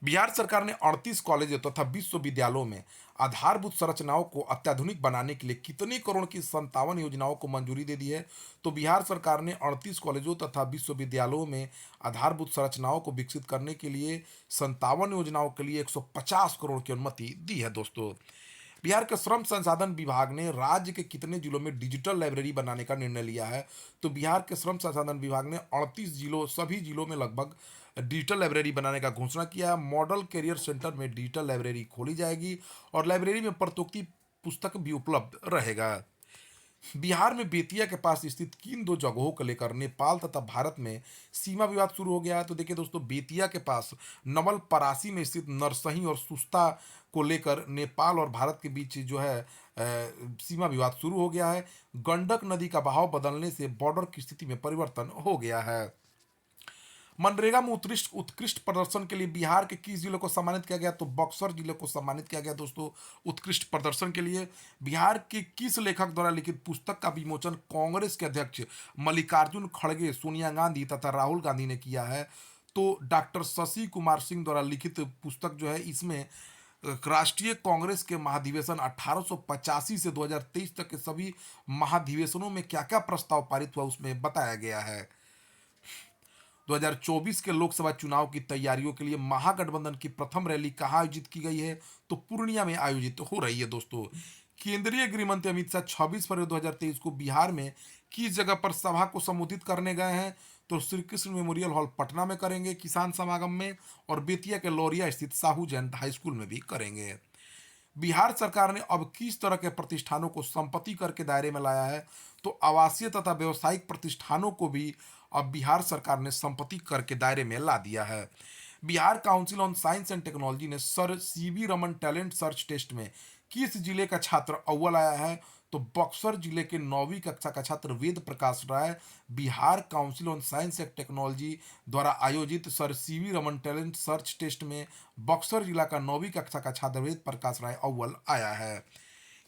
बिहार सरकार ने 38 कॉलेजों तथा विश्वविद्यालयों में आधारभूत संरचनाओं को अत्याधुनिक बनाने के लिए कितने करोड़ की 57 योजनाओं को मंजूरी दे दी है? तो बिहार सरकार ने 38 कॉलेजों तथा विश्वविद्यालयों में आधारभूत संरचनाओं को विकसित करने के लिए 57 योजनाओं के लिए 150 करोड़ की अनुमति दी है दोस्तों। बिहार के श्रम संसाधन विभाग ने राज्य के कितने जिलों में डिजिटल लाइब्रेरी बनाने का निर्णय लिया है? तो बिहार के श्रम संसाधन विभाग ने 38 जिलों सभी जिलों में लगभग डिजिटल लाइब्रेरी बनाने का घोषणा किया है। मॉडल कैरियर सेंटर में डिजिटल लाइब्रेरी खोली जाएगी और लाइब्रेरी में प्रत्योक्ति पुस्तक भी उपलब्ध रहेगा। बिहार में बेतिया के पास स्थित किन 2 जगहों को लेकर नेपाल तथा भारत में सीमा विवाद शुरू हो गया है? तो देखिए दोस्तों, बेतिया के पास नवल परासी में स्थित नरसही और सुस्ता को लेकर नेपाल और भारत के बीच जो है सीमा विवाद शुरू हो गया है। गंडक नदी का बहाव बदलने से बॉर्डर की स्थिति में परिवर्तन हो गया है। मनरेगा में उत्कृष्ट उत्कृष्ट प्रदर्शन के लिए बिहार के किस जिले को सम्मानित किया गया? तो बक्सर जिले को सम्मानित किया गया दोस्तों उत्कृष्ट प्रदर्शन के लिए। बिहार के किस लेखक द्वारा लिखित पुस्तक का विमोचन कांग्रेस के अध्यक्ष मल्लिकार्जुन खड़गे, सोनिया गांधी तथा राहुल गांधी ने किया है? तो डॉक्टर शशि कुमार सिंह द्वारा लिखित पुस्तक जो है, इसमें राष्ट्रीय कांग्रेस के महाधिवेशन 1885 से 2023 तक के सभी महाधिवेशनों में क्या क्या प्रस्ताव पारित हुआ उसमें बताया गया है। 2024 के लोकसभा चुनाव की तैयारियों के लिए महागठबंधन की प्रथम रैली कहाँ आयोजित की गई है? तो पूर्णिया में आयोजित हो रही है दोस्तों। केंद्रीय गृह मंत्री अमित शाह 26 फरवरी 2023 को बिहार में किस जगह पर सभा को संबोधित करने गए हैं? तो श्री कृष्ण मेमोरियल हॉल पटना में करेंगे किसान समागम में, और बेतिया के लौरिया स्थित साहू जैन हाई स्कूल में भी करेंगे। बिहार सरकार ने अब किस तरह के प्रतिष्ठानों को संपत्ति कर के दायरे में लाया है? तो आवासीय तथा व्यावसायिक प्रतिष्ठानों को भी अब बिहार सरकार ने संपत्ति कर के दायरे में ला दिया है। Bihar council on science and technology ने sir CV Raman talent search test में किस जिले का छात्र अव्वल आया है? तो बक्सर जिले के 9वीं कक्षा का छात्र Ved Prakash Rai Bihar council on science and technology द्वारा आयोजित sir CV Raman talent search test में बक्सर जिला का 9वीं कक्षा का छात्र वेद प्रकाश राय अव्वल आया है।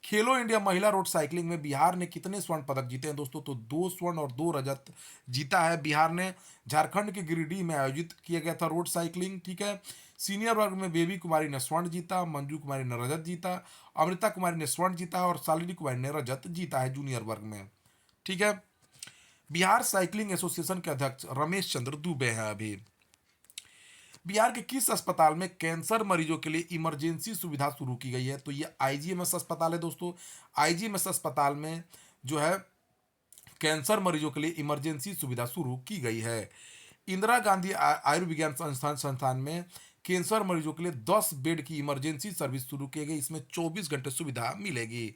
खेलो इंडिया महिला रोड साइकिलिंग में बिहार ने कितने स्वर्ण पदक जीते हैं दोस्तों? तो 2 स्वर्ण और 2 रजत जीता है बिहार ने। झारखंड के गिरिडीह में आयोजित किया गया था रोड साइकिलिंग, ठीक है। सीनियर वर्ग में बेबी कुमारी ने स्वर्ण जीता, मंजू कुमारी ने रजत जीता, अमृता कुमारी ने स्वर्ण जीता और शालिनी कुमारी ने रजत जीता है जूनियर वर्ग में, ठीक है। बिहार साइकिलिंग एसोसिएशन के अध्यक्ष रमेश चंद्र दुबे हैं अभी। बिहार के किस अस्पताल में कैंसर मरीजों के लिए इमरजेंसी सुविधा शुरू की गई है? तो ये आईजीएमएस अस्पताल है दोस्तों। आईजीएमएस अस्पताल में जो है कैंसर मरीजों के लिए इमरजेंसी सुविधा शुरू की गई है। इंदिरा गांधी आयुर्विज्ञान संस्थान में कैंसर मरीजों के लिए 10 बेड की इमरजेंसी सर्विस शुरू की गई। इसमें 24 घंटे सुविधा मिलेगी।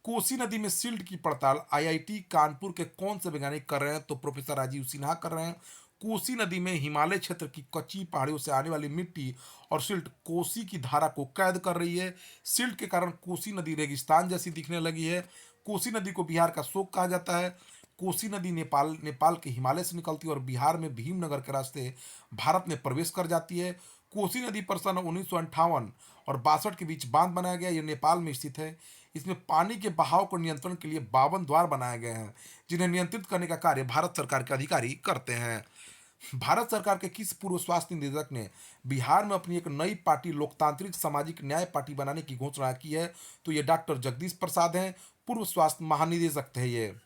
कोसी नदी में सिल्ट की पड़ताल आईआईटी कानपुर के कौन से वैज्ञानिक कर रहे हैं? तो प्रोफेसर राजीव सिन्हा कर रहे हैं। कोसी नदी में हिमालय क्षेत्र की कच्ची पहाड़ियों से आने वाली मिट्टी और सिल्ट कोसी की धारा को कैद कर रही है। सिल्ट के कारण कोसी नदी रेगिस्तान जैसी दिखने लगी है। कोसी नदी को बिहार का शोक कहा जाता है। कोसी नदी नेपाल के हिमालय से निकलती है और बिहार में भीमनगर के रास्ते भारत में प्रवेश कर जाती है। कोसी नदी पर सन 1958 और 62 के बीच बांध बनाया गया। यह नेपाल में स्थित है। इसमें पानी के बहाव को नियंत्रण के लिए 52 द्वार बनाए गए हैं, जिन्हें नियंत्रित करने का कार्य भारत सरकार के अधिकारी करते हैं। भारत सरकार के किस पूर्व स्वास्थ्य निदेशक ने बिहार में अपनी एक नई पार्टी लोकतांत्रिक सामाजिक न्याय पार्टी बनाने की घोषणा की है? तो ये डॉक्टर जगदीश प्रसाद हैं, पूर्व स्वास्थ्य महानिदेशक थे ये।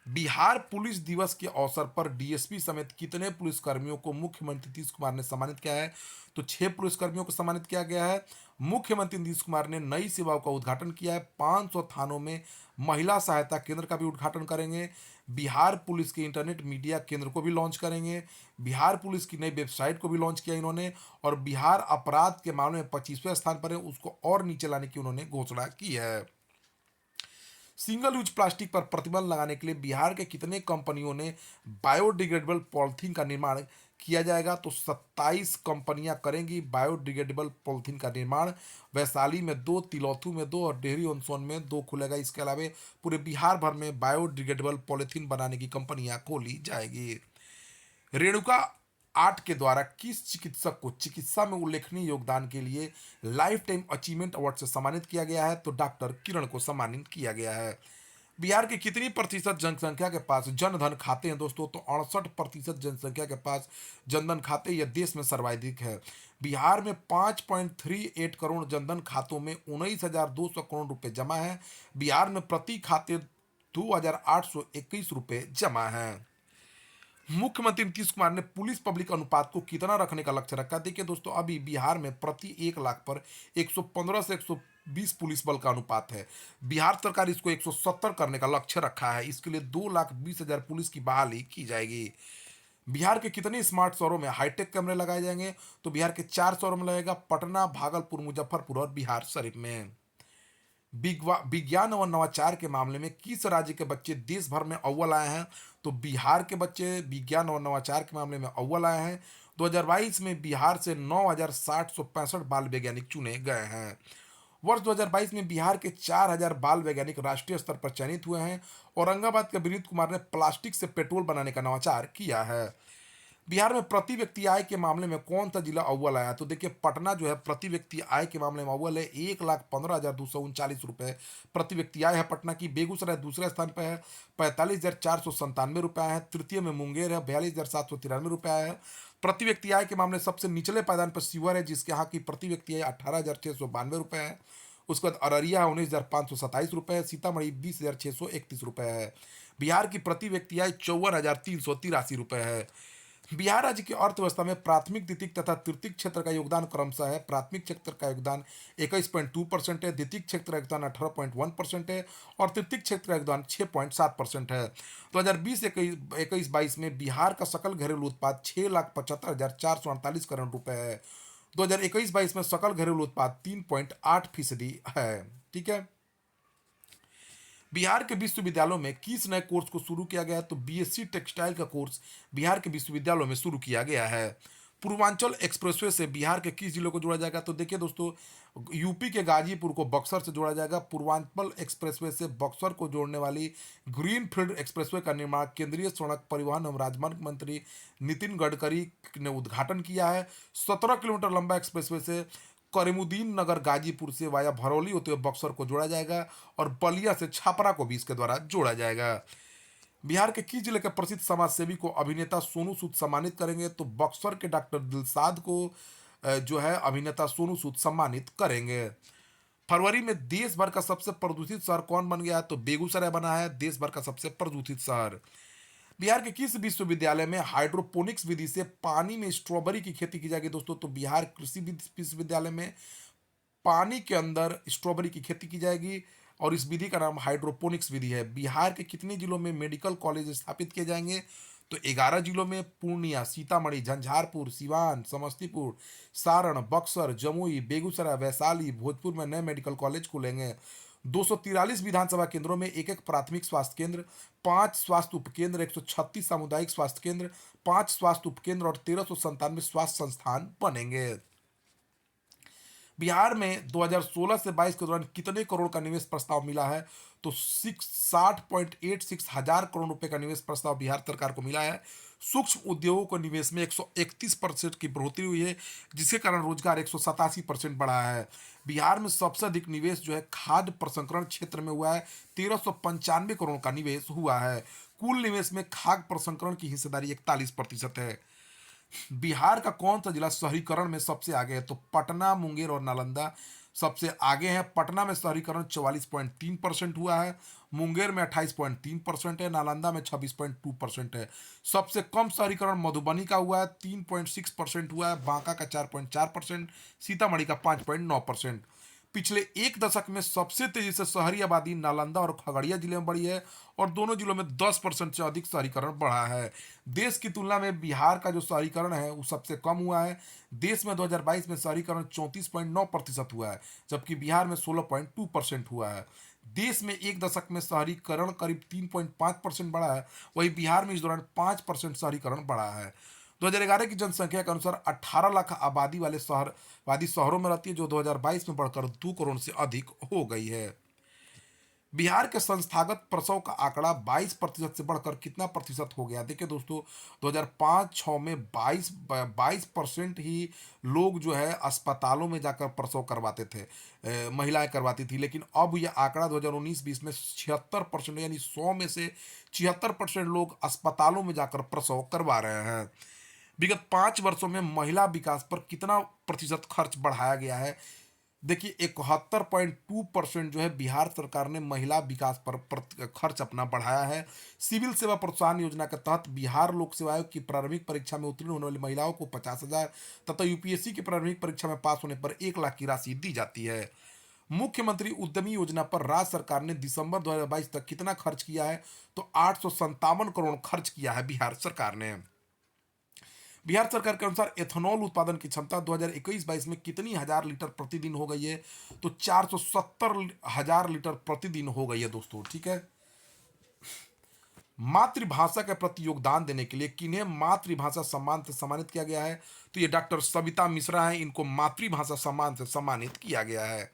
बिहार पुलिस दिवस के अवसर पर डीएसपी समेत कितने पुलिसकर्मियों को मुख्यमंत्री नीतीश कुमार ने सम्मानित किया है? तो 6 पुलिसकर्मियों को सम्मानित किया गया है। मुख्यमंत्री नीतीश कुमार ने नई सेवाओं का उद्घाटन किया है। 500 थानों में महिला सहायता केंद्र का भी उद्घाटन करेंगे। बिहार पुलिस के इंटरनेट मीडिया केंद्र को भी लॉन्च करेंगे। बिहार पुलिस की नई वेबसाइट को भी लॉन्च किया इन्होंने। और बिहार अपराध के मामले में 25वें स्थान पर है, उसको और नीचे लाने की उन्होंने घोषणा की है। सिंगल यूज प्लास्टिक पर प्रतिबंध लगाने के लिए बिहार के कितने कंपनियों ने बायोडिग्रेडेबल पॉलिथीन का निर्माण किया जाएगा? तो 27 कंपनियां करेंगी बायोडिग्रेडेबल पॉलिथीन का निर्माण। वैशाली में 2, तिलौथू में 2 और डेहरी ऑन सोन में 2 खुलेगा। इसके अलावा पूरे बिहार भर में बायोडिग्रेडेबल पॉलिथीन बनाने की कंपनियां खोली जाएगी। रेणुका आर्ट के द्वारा किस चिकित्सक को चिकित्सा में उल्लेखनीय योगदान के लिए लाइफ टाइम अचीवमेंट अवार्ड से सम्मानित किया गया है? तो डॉक्टर किरण को सम्मानित किया गया है। बिहार के कितनी प्रतिशत जनसंख्या के पास जनधन खाते हैं दोस्तों? तो 68% जनसंख्या के पास जनधन खाते, यह देश में सर्वाधिक है। बिहार में 5.38 करोड़ जनधन खातों में 19,200 करोड़ रुपए जमा है। बिहार में प्रति खाते 2,821 रुपए जमा है। मुख्यमंत्री नीतीश कुमार ने पुलिस पब्लिक अनुपात को कितना रखने का लक्ष्य रखा? देखिए दोस्तों, अभी बिहार में प्रति 1 लाख पर 115 से 120 पुलिस बल का अनुपात है। बिहार सरकार इसको 170 करने का लक्ष्य रखा है। इसके लिए 2,20,000 पुलिस की बहाली की जाएगी। बिहार के कितने स्मार्ट शहरों में हाईटेक कैमरे लगाए जाएंगे? तो बिहार के 4 शहरों में लगेगा, पटना, भागलपुर, मुजफ्फरपुर और बिहार शरीफ में। विज्ञान और नवाचार के मामले में किस राज्य के बच्चे देश भर में अव्वल आए हैं? तो बिहार के बच्चे विज्ञान और नवाचार के मामले में अव्वल आए हैं। 2022 में बिहार से 9,765 बाल वैज्ञानिक चुने गए हैं। वर्ष 2022 में बिहार के 4,000 बाल वैज्ञानिक राष्ट्रीय स्तर पर चयनित हुए हैं। औरंगाबाद के विनीत कुमार ने प्लास्टिक से पेट्रोल बनाने का नवाचार किया है। बिहार में प्रति व्यक्ति आय के मामले में कौन सा जिला अव्वल आया? तो देखिए, पटना जो है प्रति व्यक्ति आय के मामले में अव्वल है। 1,15,239 प्रति व्यक्ति आय है पटना की। बेगूसराय दूसरे स्थान पर है, 45,497 रुपये है। तृतीय में मुंगेर है, 42,793 रुपये है। प्रति व्यक्ति आय के मामले सबसे निचले पायदान पर शिवहर है, जिसके यहाँ की प्रति व्यक्ति आय 18,692 रुपये है। उसके बाद अररिया 19,527 रुपये है। सीतामढ़ी 20,631 रुपये है। बिहार की प्रति व्यक्ति आय 54,383 रुपये है। बिहार राज्य की अर्थव्यवस्था में प्राथमिक, द्वितीयक तथा तृतीयक क्षेत्र का योगदान क्रमशः है। प्राथमिक क्षेत्र का योगदान 21.2% है, द्वितीयक क्षेत्र का योगदान 18.1% है और तृतीयक क्षेत्र का योगदान 6.7% है। 2020-21-22 में बिहार का सकल घरेलू उत्पाद 6,75,448 करोड़ रुपए है। 2021-22 में सकल घरेलू उत्पाद 3.8% है। ठीक है। बिहार के विश्वविद्यालयों में किस नए कोर्स को शुरू किया गया है? तो बीएससी टेक्सटाइल का कोर्स बिहार के विश्वविद्यालयों में शुरू किया गया है। पूर्वांचल एक्सप्रेसवे से बिहार के किस जिलों को जोड़ा जाएगा? तो देखिए दोस्तों, यूपी के गाजीपुर को बक्सर से जोड़ा जाएगा। पूर्वांचल एक्सप्रेसवे से बक्सर को जोड़ने वाली ग्रीनफील्ड एक्सप्रेसवे का निर्माण केंद्रीय सड़क परिवहन एवं राजमार्ग मंत्री नितिन गडकरी ने उद्घाटन किया है। 17 किलोमीटर लंबा एक्सप्रेसवे से करीमुद्दीन नगर गाजीपुर से वाया भरौली होते हुए बक्सर को जोड़ा जाएगा और बलिया से छपरा को भी इसके द्वारा जोड़ा जाएगा। बिहार के किस जिले के प्रसिद्ध समाज सेवी को अभिनेता सोनू सूद सम्मानित करेंगे? तो बक्सर के डॉक्टर दिलसाद को जो है अभिनेता सोनू सूद सम्मानित करेंगे। फरवरी में देश भर का सबसे प्रदूषित शहर कौन बन गया है? तो बेगूसराय बना है देश भर का सबसे प्रदूषित शहर। बिहार के किस विश्वविद्यालय में हाइड्रोपोनिक्स विधि से पानी में स्ट्रॉबेरी की खेती की जाएगी? दोस्तों, तो बिहार कृषि विश्वविद्यालय में पानी के अंदर स्ट्रॉबेरी की खेती की जाएगी और इस विधि का नाम हाइड्रोपोनिक्स विधि है। बिहार के कितने जिलों में मेडिकल कॉलेज स्थापित किए जाएंगे? तो 11 जिलों में पूर्णिया, सीतामढ़ी, झंझारपुर, सिवान, समस्तीपुर, सारण, बक्सर, जमुई, बेगूसराय, वैशाली, भोजपुर में नए मेडिकल कॉलेज खुलेंगे। 243 विधानसभा केंद्रों में एक एक प्राथमिक स्वास्थ्य केंद्र, 5 स्वास्थ्य उपकेंद्र, 136 सामुदायिक स्वास्थ्य केंद्र, 5 स्वास्थ्य उपकेंद्र और 1397 स्वास्थ्य संस्थान बनेंगे। बिहार में 2016 से 22 के दौरान कितने करोड़ का निवेश प्रस्ताव मिला है? तो 60.86 हजार करोड़ रुपए का निवेश प्रस्ताव बिहार सरकार को मिला है। सूक्ष्म उद्योगों को निवेश में 131% की बढ़ोतरी हुई है, जिसके कारण रोजगार 187% बढ़ा है। बिहार में सबसे अधिक निवेश जो है खाद्य प्रसंस्करण क्षेत्र में हुआ है। 1395 करोड़ का निवेश हुआ है। कुल निवेश में खाद्य प्रसंस्करण की हिस्सेदारी 41% है। बिहार का कौन सा जिला शहरीकरण में सबसे आगे है? तो पटना, मुंगेर और नालंदा सबसे आगे हैं। पटना में शहरीकरण 44.3% हुआ है, मुंगेर में 28.3% है, नालंदा में 26.2% है। सबसे कम शहरीकरण मधुबनी का हुआ है, 3.6% हुआ है, बांका का 4.4%, सीतामढ़ी का 5.9%। पिछले एक दशक में सबसे तेजी से शहरी आबादी नालंदा और खगड़िया जिले में बढ़ी है और दोनों जिलों में 10% से अधिक शहरीकरण बढ़ा है। देश की तुलना में बिहार का जो शहरीकरण है वो सबसे कम हुआ है। देश में 2022 में शहरीकरण 34.9% हुआ है, जबकि बिहार में 16.2% हुआ है। देश में एक दशक में शहरीकरण करीब 3.5% बढ़ा है, वहीं बिहार में इस दौरान 5% शहरीकरण बढ़ा है। 2011 की जनसंख्या के अनुसार 18 लाख आबादी वादी शहरों में रहती है, जो 2022 में बढ़कर 2 करोड़ से अधिक हो गई है। बिहार के संस्थागत प्रसव का आंकड़ा 22% से बढ़कर कितना प्रतिशत हो गया? देखिए दोस्तों, 2005-6 में 22% ही लोग जो है अस्पतालों में जाकर प्रसव करवाते थे, महिलाएं करवाती थी। लेकिन अब यह आंकड़ा 2019-20 में 76%, यानी 100 में से 76% लोग अस्पतालों में जाकर प्रसव करवा रहे हैं। विगत 5 वर्षों में महिला विकास पर कितना प्रतिशत खर्च बढ़ाया गया है? देखिए, 71.2% जो है बिहार सरकार ने महिला विकास पर खर्च अपना बढ़ाया है। सिविल सेवा प्रोत्साहन योजना के तहत बिहार लोक सेवा आयोग की प्रारंभिक परीक्षा में उत्तीर्ण होने वाली महिलाओं को 50,000 तथा यूपीएससी की प्रारंभिक परीक्षा में पास होने पर 1 लाख की राशि दी जाती है। मुख्यमंत्री उद्यमी योजना पर राज्य सरकार ने दिसंबर 2022 तक कितना खर्च किया है? तो 857 करोड़ खर्च किया है बिहार सरकार ने। बिहार सरकार के अनुसार एथेनॉल उत्पादन की क्षमता 2021-22 में कितनी हजार लीटर प्रतिदिन हो गई है? तो 470,000 लीटर प्रतिदिन हो गई है दोस्तों। ठीक है। मातृभाषा के प्रति योगदान देने के लिए किन्हें मातृभाषा सम्मान से सम्मानित किया गया है? तो ये डॉक्टर सविता मिश्रा हैं, इनको मातृभाषा सम्मान से सम्मानित किया गया है।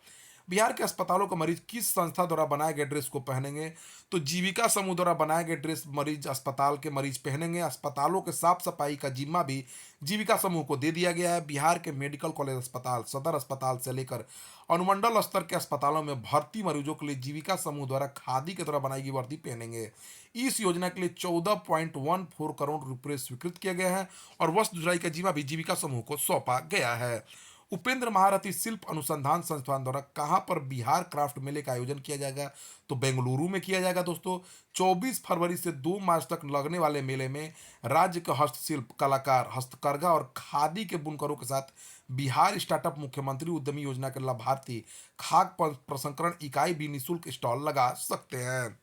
बिहार के अस्पतालों का मरीज किस संस्था द्वारा बनाए गए ड्रेस को पहनेंगे? तो जीविका समूह द्वारा बनाए गए ड्रेस मरीज अस्पताल के मरीज पहनेंगे। अस्पतालों के साफ सफाई का जिम्मा भी जीविका समूह को दे दिया गया है। बिहार के मेडिकल कॉलेज अस्पताल, सदर अस्पताल से लेकर अनुमंडल स्तर के अस्पतालों में भर्ती मरीजों के लिए जीविका समूह द्वारा खादी के द्वारा बनाई गई वर्दी पहनेंगे। इस योजना के लिए 14.14 करोड़ रुपए स्वीकृत किए गए हैं और वस्त्र धुलाई का जिम्मा भी जीविका समूह को सौंपा गया है। उपेंद्र महारथी शिल्प अनुसंधान संस्थान द्वारा कहां पर बिहार क्राफ्ट मेले का आयोजन किया जाएगा? तो बेंगलुरु में किया जाएगा दोस्तों। 24 फरवरी से 2 मार्च तक लगने वाले मेले में राज्य के हस्तशिल्प कलाकार, हस्तकरघा और खादी के बुनकरों के साथ बिहार स्टार्टअप मुख्यमंत्री उद्यमी योजना के लाभार्थी खाद्य प्रसंस्करण इकाई भी निःशुल्क स्टॉल लगा सकते हैं।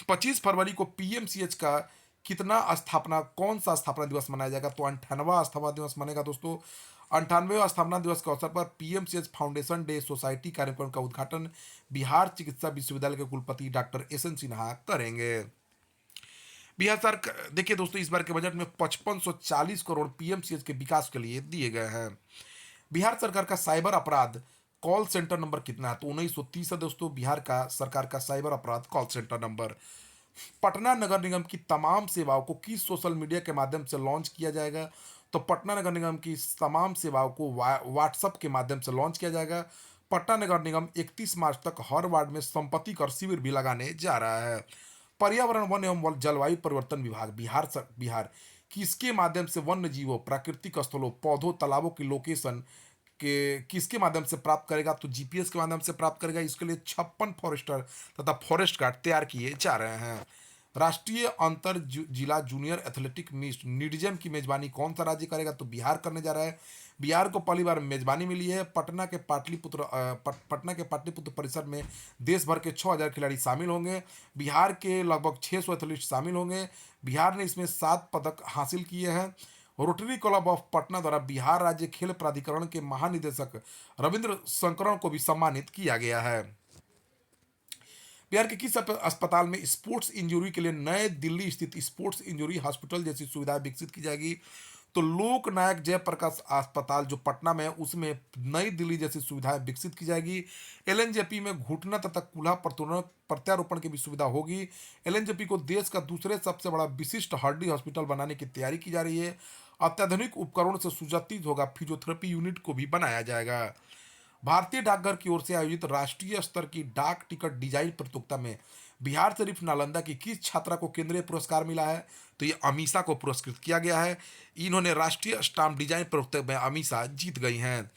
25 फरवरी को पीएमसीएच का कितना स्थापना कौन सा स्थापना दिवस मनाया जाएगा? तो 98वां स्थापना दिवस मनेगा दोस्तों। 98वें स्थापना दिवस के अवसर पर पीएमसीएच फाउंडेशन डे सोसाइटी कार्यक्रम का उद्घाटन बिहार चिकित्सा विश्वविद्यालय के कुलपति डॉक्टर एस एन सिन्हा करेंगे। बिहार सरकार देखिए दोस्तों, इस बार के बजट में 5540 करोड़ पीएमसीएच के विकास के लिए दिए गए हैं। बिहार सरकार का साइबर अपराध कॉल सेंटर नंबर कितना है? तो 1930 है दोस्तों, बिहार का सरकार का साइबर अपराध कॉल सेंटर नंबर। पटना नगर निगम की तमाम सेवाओं को किस सोशल मीडिया के माध्यम से लॉन्च किया जाएगा? तो पटना नगर निगम की तमाम सेवाओं को व्हाट्सएप के माध्यम से लॉन्च किया जाएगा। पटना नगर निगम 31 मार्च तक हर वार्ड में संपत्ति कर शिविर भी लगाने जा रहा है। पर्यावरण वन एवं जलवायु परिवर्तन विभाग बिहार किसके माध्यम से वन्य जीवों, प्राकृतिक स्थलों, पौधों, तालाबों की लोकेशन के किसके माध्यम से प्राप्त करेगा? तो जीपीएस के माध्यम से प्राप्त करेगा। इसके लिए 56 फॉरेस्टर तथा फॉरेस्ट गार्ड तैयार किए जा रहे हैं। राष्ट्रीय अंतर जिला जूनियर एथलेटिक मीट निडजम की मेजबानी कौन सा राज्य करेगा? तो बिहार करने जा रहा है। बिहार को पहली बार मेजबानी मिली है। पटना के पाटलिपुत्र परिसर में देश भर के 6000 खिलाड़ी शामिल होंगे। बिहार के लगभग 600 एथलीट शामिल होंगे। बिहार ने इसमें 7 पदक हासिल किए हैं। रोटरी क्लब ऑफ पटना द्वारा बिहार राज्य खेल प्राधिकरण के महानिदेशक रविंद्र शंकरन को भी सम्मानित किया गया है। बिहार के किस अस्पताल में स्पोर्ट्स इंजरी के लिए नए दिल्ली स्थित स्पोर्ट्स इंजरी हॉस्पिटल जैसी सुविधाएं विकसित की जाएगी? तो लोक नायक जयप्रकाश अस्पताल जो पटना में है उसमें नई दिल्ली जैसी सुविधाएं विकसित की जाएगी। एलएनजेपी में घुटना तथा कूल्हा प्रत्यारोपण की भी सुविधा होगी। एलएनजेपी को देश का दूसरे सबसे बड़ा विशिष्ट हड्डी हॉस्पिटल बनाने की तैयारी की जा रही है। अत्याधुनिक उपकरणों से सुसज्जित होगा फिजियोथेरेपी यूनिट को भी बनाया जाएगा। भारतीय डाकघर की ओर से आयोजित राष्ट्रीय स्तर की डाक टिकट डिजाइन प्रतियोगिता में बिहार शरीफ नालंदा की किस छात्रा को केंद्रीय पुरस्कार मिला है? तो ये अमीषा को पुरस्कृत किया गया है। इन्होंने राष्ट्रीय स्टाम्प डिजाइन प्रतियोगिता में अमीषा जीत गई हैं।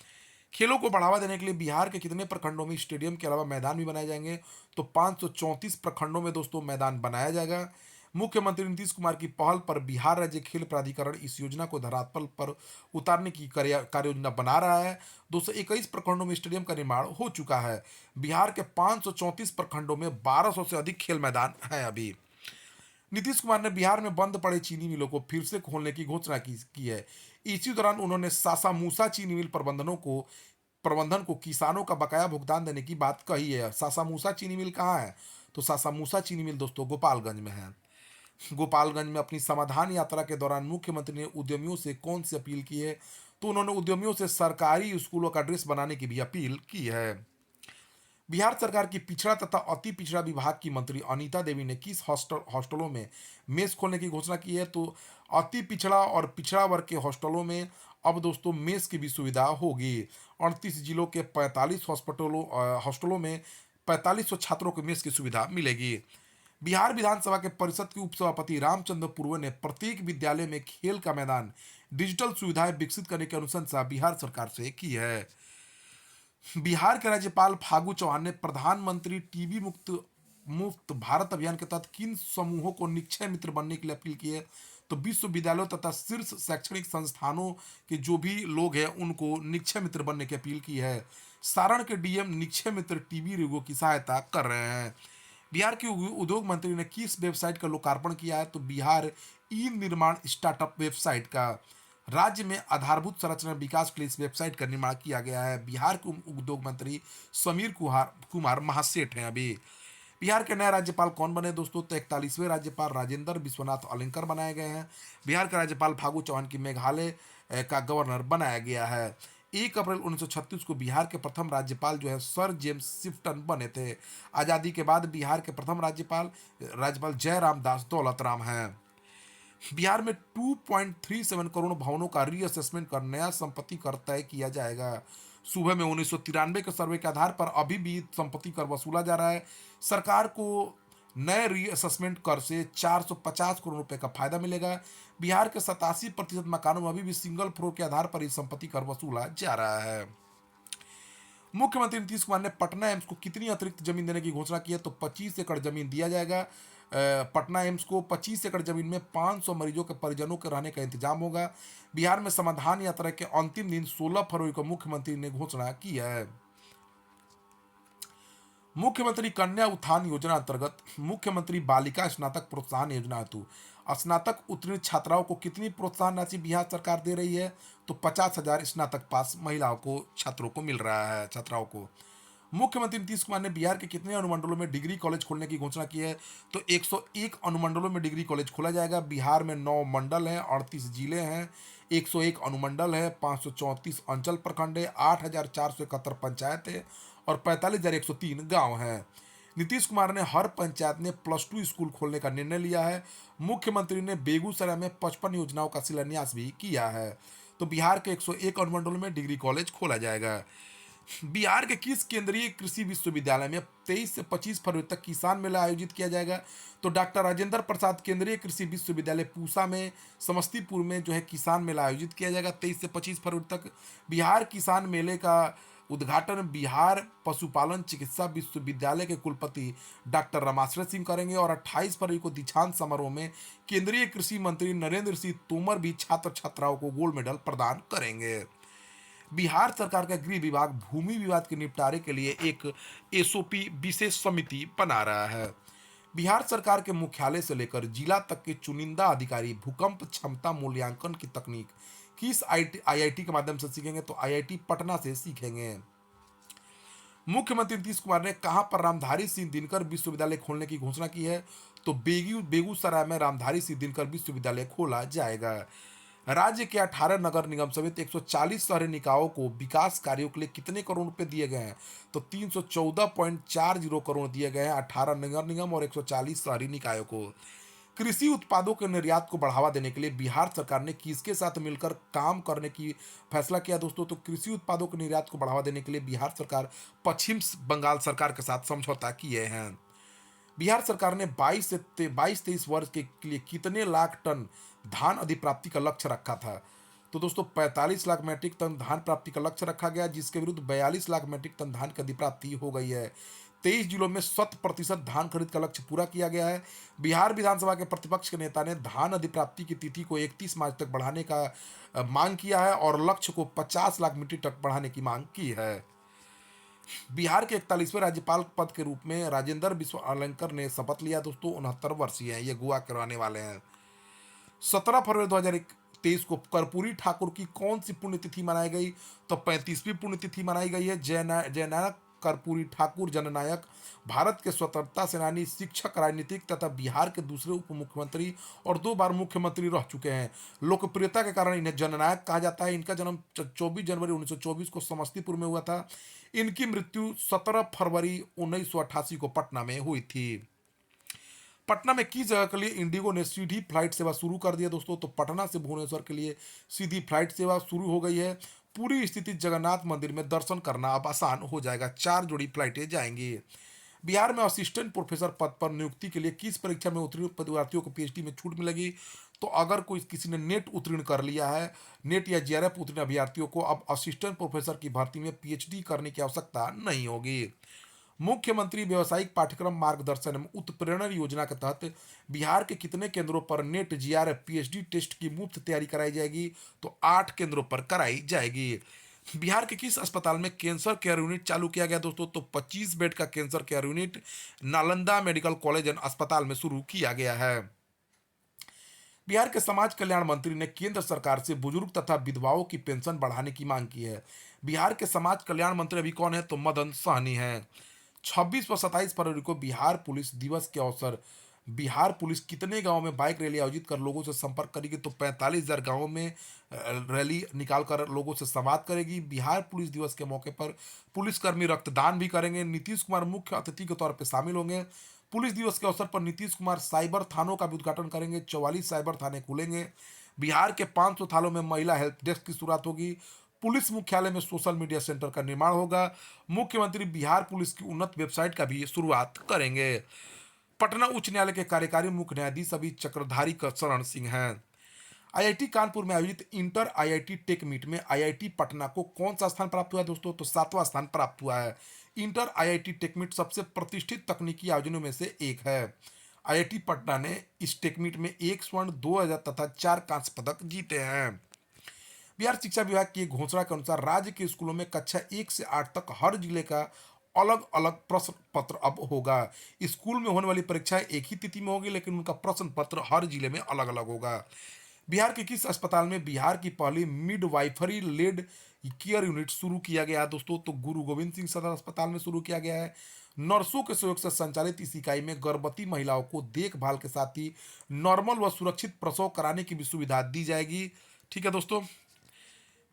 खेलों को बढ़ावा देने के लिए बिहार के कितने प्रखंडों में स्टेडियम के अलावा मैदान भी बनाए जाएंगे? तो 534 प्रखंडों में दोस्तों मैदान बनाया जाएगा। मुख्यमंत्री नीतीश कुमार की पहल पर बिहार राज्य खेल प्राधिकरण इस योजना को धरातल पर उतारने की कार्य योजना बना रहा है। 221 प्रखंडों में स्टेडियम का निर्माण हो चुका है। बिहार के 534 प्रखंडों में 1200 से अधिक खेल मैदान हैं अभी। नीतीश कुमार ने बिहार में बंद पड़े चीनी मिलों को फिर से खोलने की घोषणा की है। इसी दौरान उन्होंने सासा मूसा चीनी मिल प्रबंधन को किसानों का बकाया भुगतान देने की बात कही है। सासा मूसा चीनी मिल कहाँ है? तो सासा मूसा चीनी मिल दोस्तों गोपालगंज में है। गोपालगंज में अपनी समाधान यात्रा के दौरान मुख्यमंत्री ने उद्यमियों से कौन सी अपील की है? तो उन्होंने उद्यमियों से सरकारी स्कूलों का ड्रेस बनाने की भी अपील की है। बिहार सरकार की पिछड़ा तथा अति पिछड़ा विभाग की मंत्री अनीता देवी ने किस हॉस्टलों में मेस खोलने की घोषणा की है? तो अति पिछड़ा और पिछड़ा वर्ग के हॉस्टलों में अब दोस्तों मेस की भी सुविधा होगी। 38 जिलों के 45 हॉस्टलों में 4500 छात्रों को मेस की सुविधा मिलेगी। बिहार विधानसभा के परिषद के उपसभापति रामचंद्र पूर्व ने प्रत्येक विद्यालय में खेल का मैदान डिजिटल सुविधाएं विकसित करने की अनुशंसा बिहार सरकार से की है। बिहार के राज्यपाल फागू चौहान ने प्रधानमंत्री टीबी मुक्त मुफ्त भारत अभियान के तहत किन समूहों को निक्षय मित्र बनने के लिए अपील की है? तो विश्वविद्यालयों तथा शीर्ष शैक्षणिक संस्थानों के जो भी लोग हैं उनको निक्षय मित्र बनने की अपील की है। सारण के डीएम निक्षय मित्र टीबी रोगियों की सहायता कर रहे हैं। बिहार के उद्योग मंत्री ने किस वेबसाइट का लोकार्पण किया है? तो बिहार ई निर्माण स्टार्टअप वेबसाइट का। राज्य में आधारभूत संरचना विकास के लिए इस वेबसाइट का निर्माण किया गया है। बिहार के उद्योग मंत्री समीर कुमार महासेठ हैं अभी। बिहार के नए राज्यपाल कौन बने दोस्तों? तो 41वें राज्यपाल राजेंद्र विश्वनाथ अलेंकर बनाए गए हैं। बिहार का राज्यपाल फागू चौहान की मेघालय का गवर्नर बनाया गया है। 1 अप्रैल 1936 को बिहार के प्रथम राज्यपाल जो है सर जेम्स शिफ्टन बने थे। आज़ादी के बाद बिहार के प्रथम राज्यपाल राज्यपाल जयराम दास दौलत राम हैं। बिहार में 2.37 करोड़ भवनों का रीअसेसमेंट कर नया संपत्ति कर तय किया जाएगा। सुबह में 1993 के सर्वे के आधार पर अभी भी संपत्ति कर वसूला जा रहा है। सरकार को नए रीअसेसमेंट कर से 450 करोड़ रुपए का फायदा मिलेगा। बिहार के 87% मकानों में अभी भी सिंगल फ्लोर के आधार पर ही संपत्ति कर वसूला जा रहा है। मुख्यमंत्री नीतीश कुमार ने पटना एम्स को कितनी अतिरिक्त जमीन देने की घोषणा की है? तो 25 एकड़ जमीन दिया जाएगा। पटना एम्स को 25 एकड़ जमीन में 500 मरीजों के परिजनों के रहने का इंतजाम होगा। बिहार में समाधान यात्रा के अंतिम दिन 16 फरवरी को मुख्यमंत्री ने घोषणा की है। मुख्यमंत्री कन्या उत्थान योजना अंतर्गत मुख्यमंत्री बालिका स्नातक प्रोत्साहन योजना हेतु स्नातक उत्तीर्ण छात्राओं को कितनी प्रोत्साहन राशि बिहार सरकार दे रही है? तो 50,000 स्नातक पास महिलाओं को, छात्रों को मिल रहा है, छात्राओं को। मुख्यमंत्री नीतीश कुमार ने बिहार के कितने अनुमंडलों में डिग्री कॉलेज खोलने की घोषणा की है? तो 101 अनुमंडलों में डिग्री कॉलेज खोला जाएगा। बिहार में 9 मंडल हैं, 38 जिले हैं, 101 अनुमंडल है, 534 अंचल प्रखंड है, 8,471 पंचायत है और 45,103 गांव हैं। नीतीश कुमार ने हर पंचायत में +2 स्कूल खोलने का निर्णय लिया है। मुख्यमंत्री ने बेगूसराय में 55 योजनाओं का शिलान्यास भी किया है। तो बिहार के 101 अनुमंडलों में डिग्री कॉलेज खोला जाएगा। बिहार के किस केंद्रीय कृषि विश्वविद्यालय में 23 से 25 फरवरी तक किसान मेला आयोजित किया जाएगा? तो डॉक्टर राजेंद्र प्रसाद केंद्रीय कृषि विश्वविद्यालय पूसा में, समस्तीपुर में जो है किसान मेला आयोजित किया जाएगा 23 से 25 फरवरी तक। बिहार किसान मेले का उद्घाटन बिहार पशुपालन चिकित्सा विश्वविद्यालय के कुलपति डॉक्टर रमाश्रय सिंह करेंगे और 28 फरवरी को दीक्षांत समारोह में केंद्रीय कृषि मंत्री नरेंद्र सिंह तोमर भी छात्र छात्राओं को गोल्ड मेडल प्रदान करेंगे। बिहार सरकार का गृह विभाग भूमि विवाद के निपटारे के लिए एक एसओपी विशेष समिति बना रहा है। बिहार सरकार के मुख्यालय से लेकर जिला तक के चुनिंदा अधिकारी भूकंप क्षमता मूल्यांकन की तकनीक किस आईआईटी के माध्यम से सीखेंगे? तो आईआईटी पटना से सीखेंगे। मुख्यमंत्री नीतीश कुमार ने कहां पर रामधारी सिंह दिनकर विश्वविद्यालय खोलने की घोषणा की है? तो बेगूसराय में रामधारी सिंह दिनकर विश्वविद्यालय खोला जाएगा। राज्य के 18 नगर निगम समेत 140 शहरी निकायों को विकास कार्यों के लिए कितने करोड़ रुपए दिए गए हैं? तो 314.40 करोड़ दिए गए हैं 18 नगर निगम और 140 शहरी निकायों को। कृषि उत्पादों के निर्यात को बढ़ावा देने के लिए बिहार सरकार ने किसके साथ मिलकर काम करने की फैसला किया दोस्तों? तो कृषि उत्पादों के निर्यात को बढ़ावा देने के लिए बिहार सरकार पश्चिम बंगाल सरकार के साथ समझौता किए हैं। बिहार सरकार ने 22-23 वर्ष के लिए कितने लाख टन धान अधिप्राप्ति का लक्ष्य रखा था? तो दोस्तों 45 लाख मीट्रिक टन धान प्राप्ति का लक्ष्य रखा गया, जिसके विरुद्ध 42 लाख मीट्रिक टन धान की अधिप्राप्ति हो गई है। 23 जिलों में 100% धान खरीद का लक्ष्य पूरा किया गया है। बिहार विधानसभा के प्रतिपक्ष के नेता ने धान अधिप्राप्ति की तिथि को 31 मार्च तक बढ़ाने का मांग किया है और लक्ष्य को 50 लाख मीट्रिक टन बढ़ाने की मांग की है। बिहार के 41वें राज्यपाल पद के रूप में राजेंद्र विश्वकर्मा ने शपथ लिया दोस्तों। 69 वर्षीय हैं, ये गुआ करवाने वाले हैं। 17 फरवरी 2023 को कर्पूरी ठाकुर की कौन सी पुण्यतिथि मनाई गई? तो 35वीं पुण्यतिथि मनाई गई है। जयनायक कर्पूरी ठाकुर जननायक भारत के स्वतंत्रता सेनानी, शिक्षक, राजनीतिक तथा बिहार के दूसरे उप मुख्यमंत्री और 2 बार मुख्यमंत्री रह चुके हैं। लोकप्रियता के कारण इन्हें जननायक कहा जाता है। इनका जन्म 24 जनवरी 1924 को समस्तीपुर में हुआ था। इनकी मृत्यु 17 फरवरी 1988 को पटना में हुई थी। पटना में किस जगह के लिए इंडिगो ने सीधी फ्लाइट सेवा शुरू कर दी है दोस्तों? तो पटना से भुवनेश्वर के लिए सीधी फ्लाइट सेवा शुरू हो गई है। पूरी स्थिति जगन्नाथ मंदिर में दर्शन करना अब आसान हो जाएगा, 4 जोड़ी फ्लाइटें जाएंगी। बिहार में असिस्टेंट प्रोफेसर पद पर नियुक्ति के लिए किस परीक्षा में उत्तीर्ण विद्यार्थियों को पीएचडी में छूट मिलेगी? तो अगर कोई किसी ने नेट उत्तीर्ण कर लिया है, नेट या जेआरएफ उत्तीर्ण अभ्यर्थियों को अब असिस्टेंट प्रोफेसर की भर्ती में पीएचडी करने की आवश्यकता नहीं होगी। मुख्यमंत्री व्यावसायिक पाठ्यक्रम मार्गदर्शन एवं उत्प्रेरण योजना के तहत बिहार के कितने केंद्रों पर नेट जीआरएफ पीएचडी टेस्ट की मुफ्त तैयारी कराई जाएगी? तो 8 केंद्रों पर कराई जाएगी। बिहार के किस अस्पताल में कैंसर केयर यूनिट चालू किया गया दोस्तों? तो 25 बेड का cancer care unit Nalanda medical college and अस्पताल में शुरू किया गया है। बिहार के समाज कल्याण मंत्री ने केंद्र सरकार से बुजुर्ग तथा विधवाओं की पेंशन बढ़ाने की मांग की है। बिहार के समाज कल्याण मंत्री अभी कौन है? तो मदन सहनी है। 26 व 27 फरवरी को बिहार पुलिस दिवस के अवसर बिहार पुलिस कितने गांवों में बाइक रैली आयोजित कर लोगों से संपर्क करेगी? तो 45,000 गांवों में रैली निकालकर लोगों से संवाद करेगी। बिहार पुलिस दिवस के मौके पर पुलिसकर्मी रक्तदान भी करेंगे। नीतीश कुमार मुख्य अतिथि के तौर पर शामिल होंगे। पुलिस दिवस के अवसर पर नीतीश कुमार साइबर थानों का भी उद्घाटन करेंगे। 44 साइबर थाने खुलेंगे। बिहार के 500 थानों में महिला हेल्प डेस्क की शुरुआत होगी। पुलिस मुख्यालय में सोशल मीडिया सेंटर का निर्माण होगा। मुख्यमंत्री बिहार पुलिस की उन्नत वेबसाइट का भी शुरुआत करेंगे। पटना उच्च न्यायालय के कार्यकारी मुख्य न्यायाधीश अभी चक्रधारी शरण सिंह हैं। आईआईटी कानपुर में आयोजित इंटर आईआईटी टेक मीट में आईआईटी पटना को कौन सा स्थान प्राप्त हुआ है दोस्तों? तो 7वां स्थान प्राप्त हुआ है। इंटर आईआईटी टेक मीट सबसे प्रतिष्ठित तकनीकी आयोजनों में से एक है। आईआईटी पटना ने इस टेक मीट में 1 स्वर्ण, 2 तथा 4 कांस्य पदक जीते हैं। बिहार शिक्षा विभाग की घोषणा के अनुसार राज्य के स्कूलों में कक्षा 1 से 8 तक हर जिले का अलग अलग प्रश्न पत्र अब होगा। स्कूल में होने वाली परीक्षाएं एक ही तिथि में होगी, लेकिन उनका प्रश्न पत्र हर जिले में अलग अलग होगा। बिहार के किस अस्पताल में बिहार की पहली मिडवाइफरी लेड केयर यूनिट शुरू किया गया है दोस्तों? तो गुरु गोविंद सिंह सदर अस्पताल में शुरू किया गया है। नर्सों के सहयोग से संचालित इस इकाई में गर्भवती महिलाओं को देखभाल के साथ ही नॉर्मल व सुरक्षित प्रसव कराने की भी सुविधा दी जाएगी। ठीक है दोस्तों।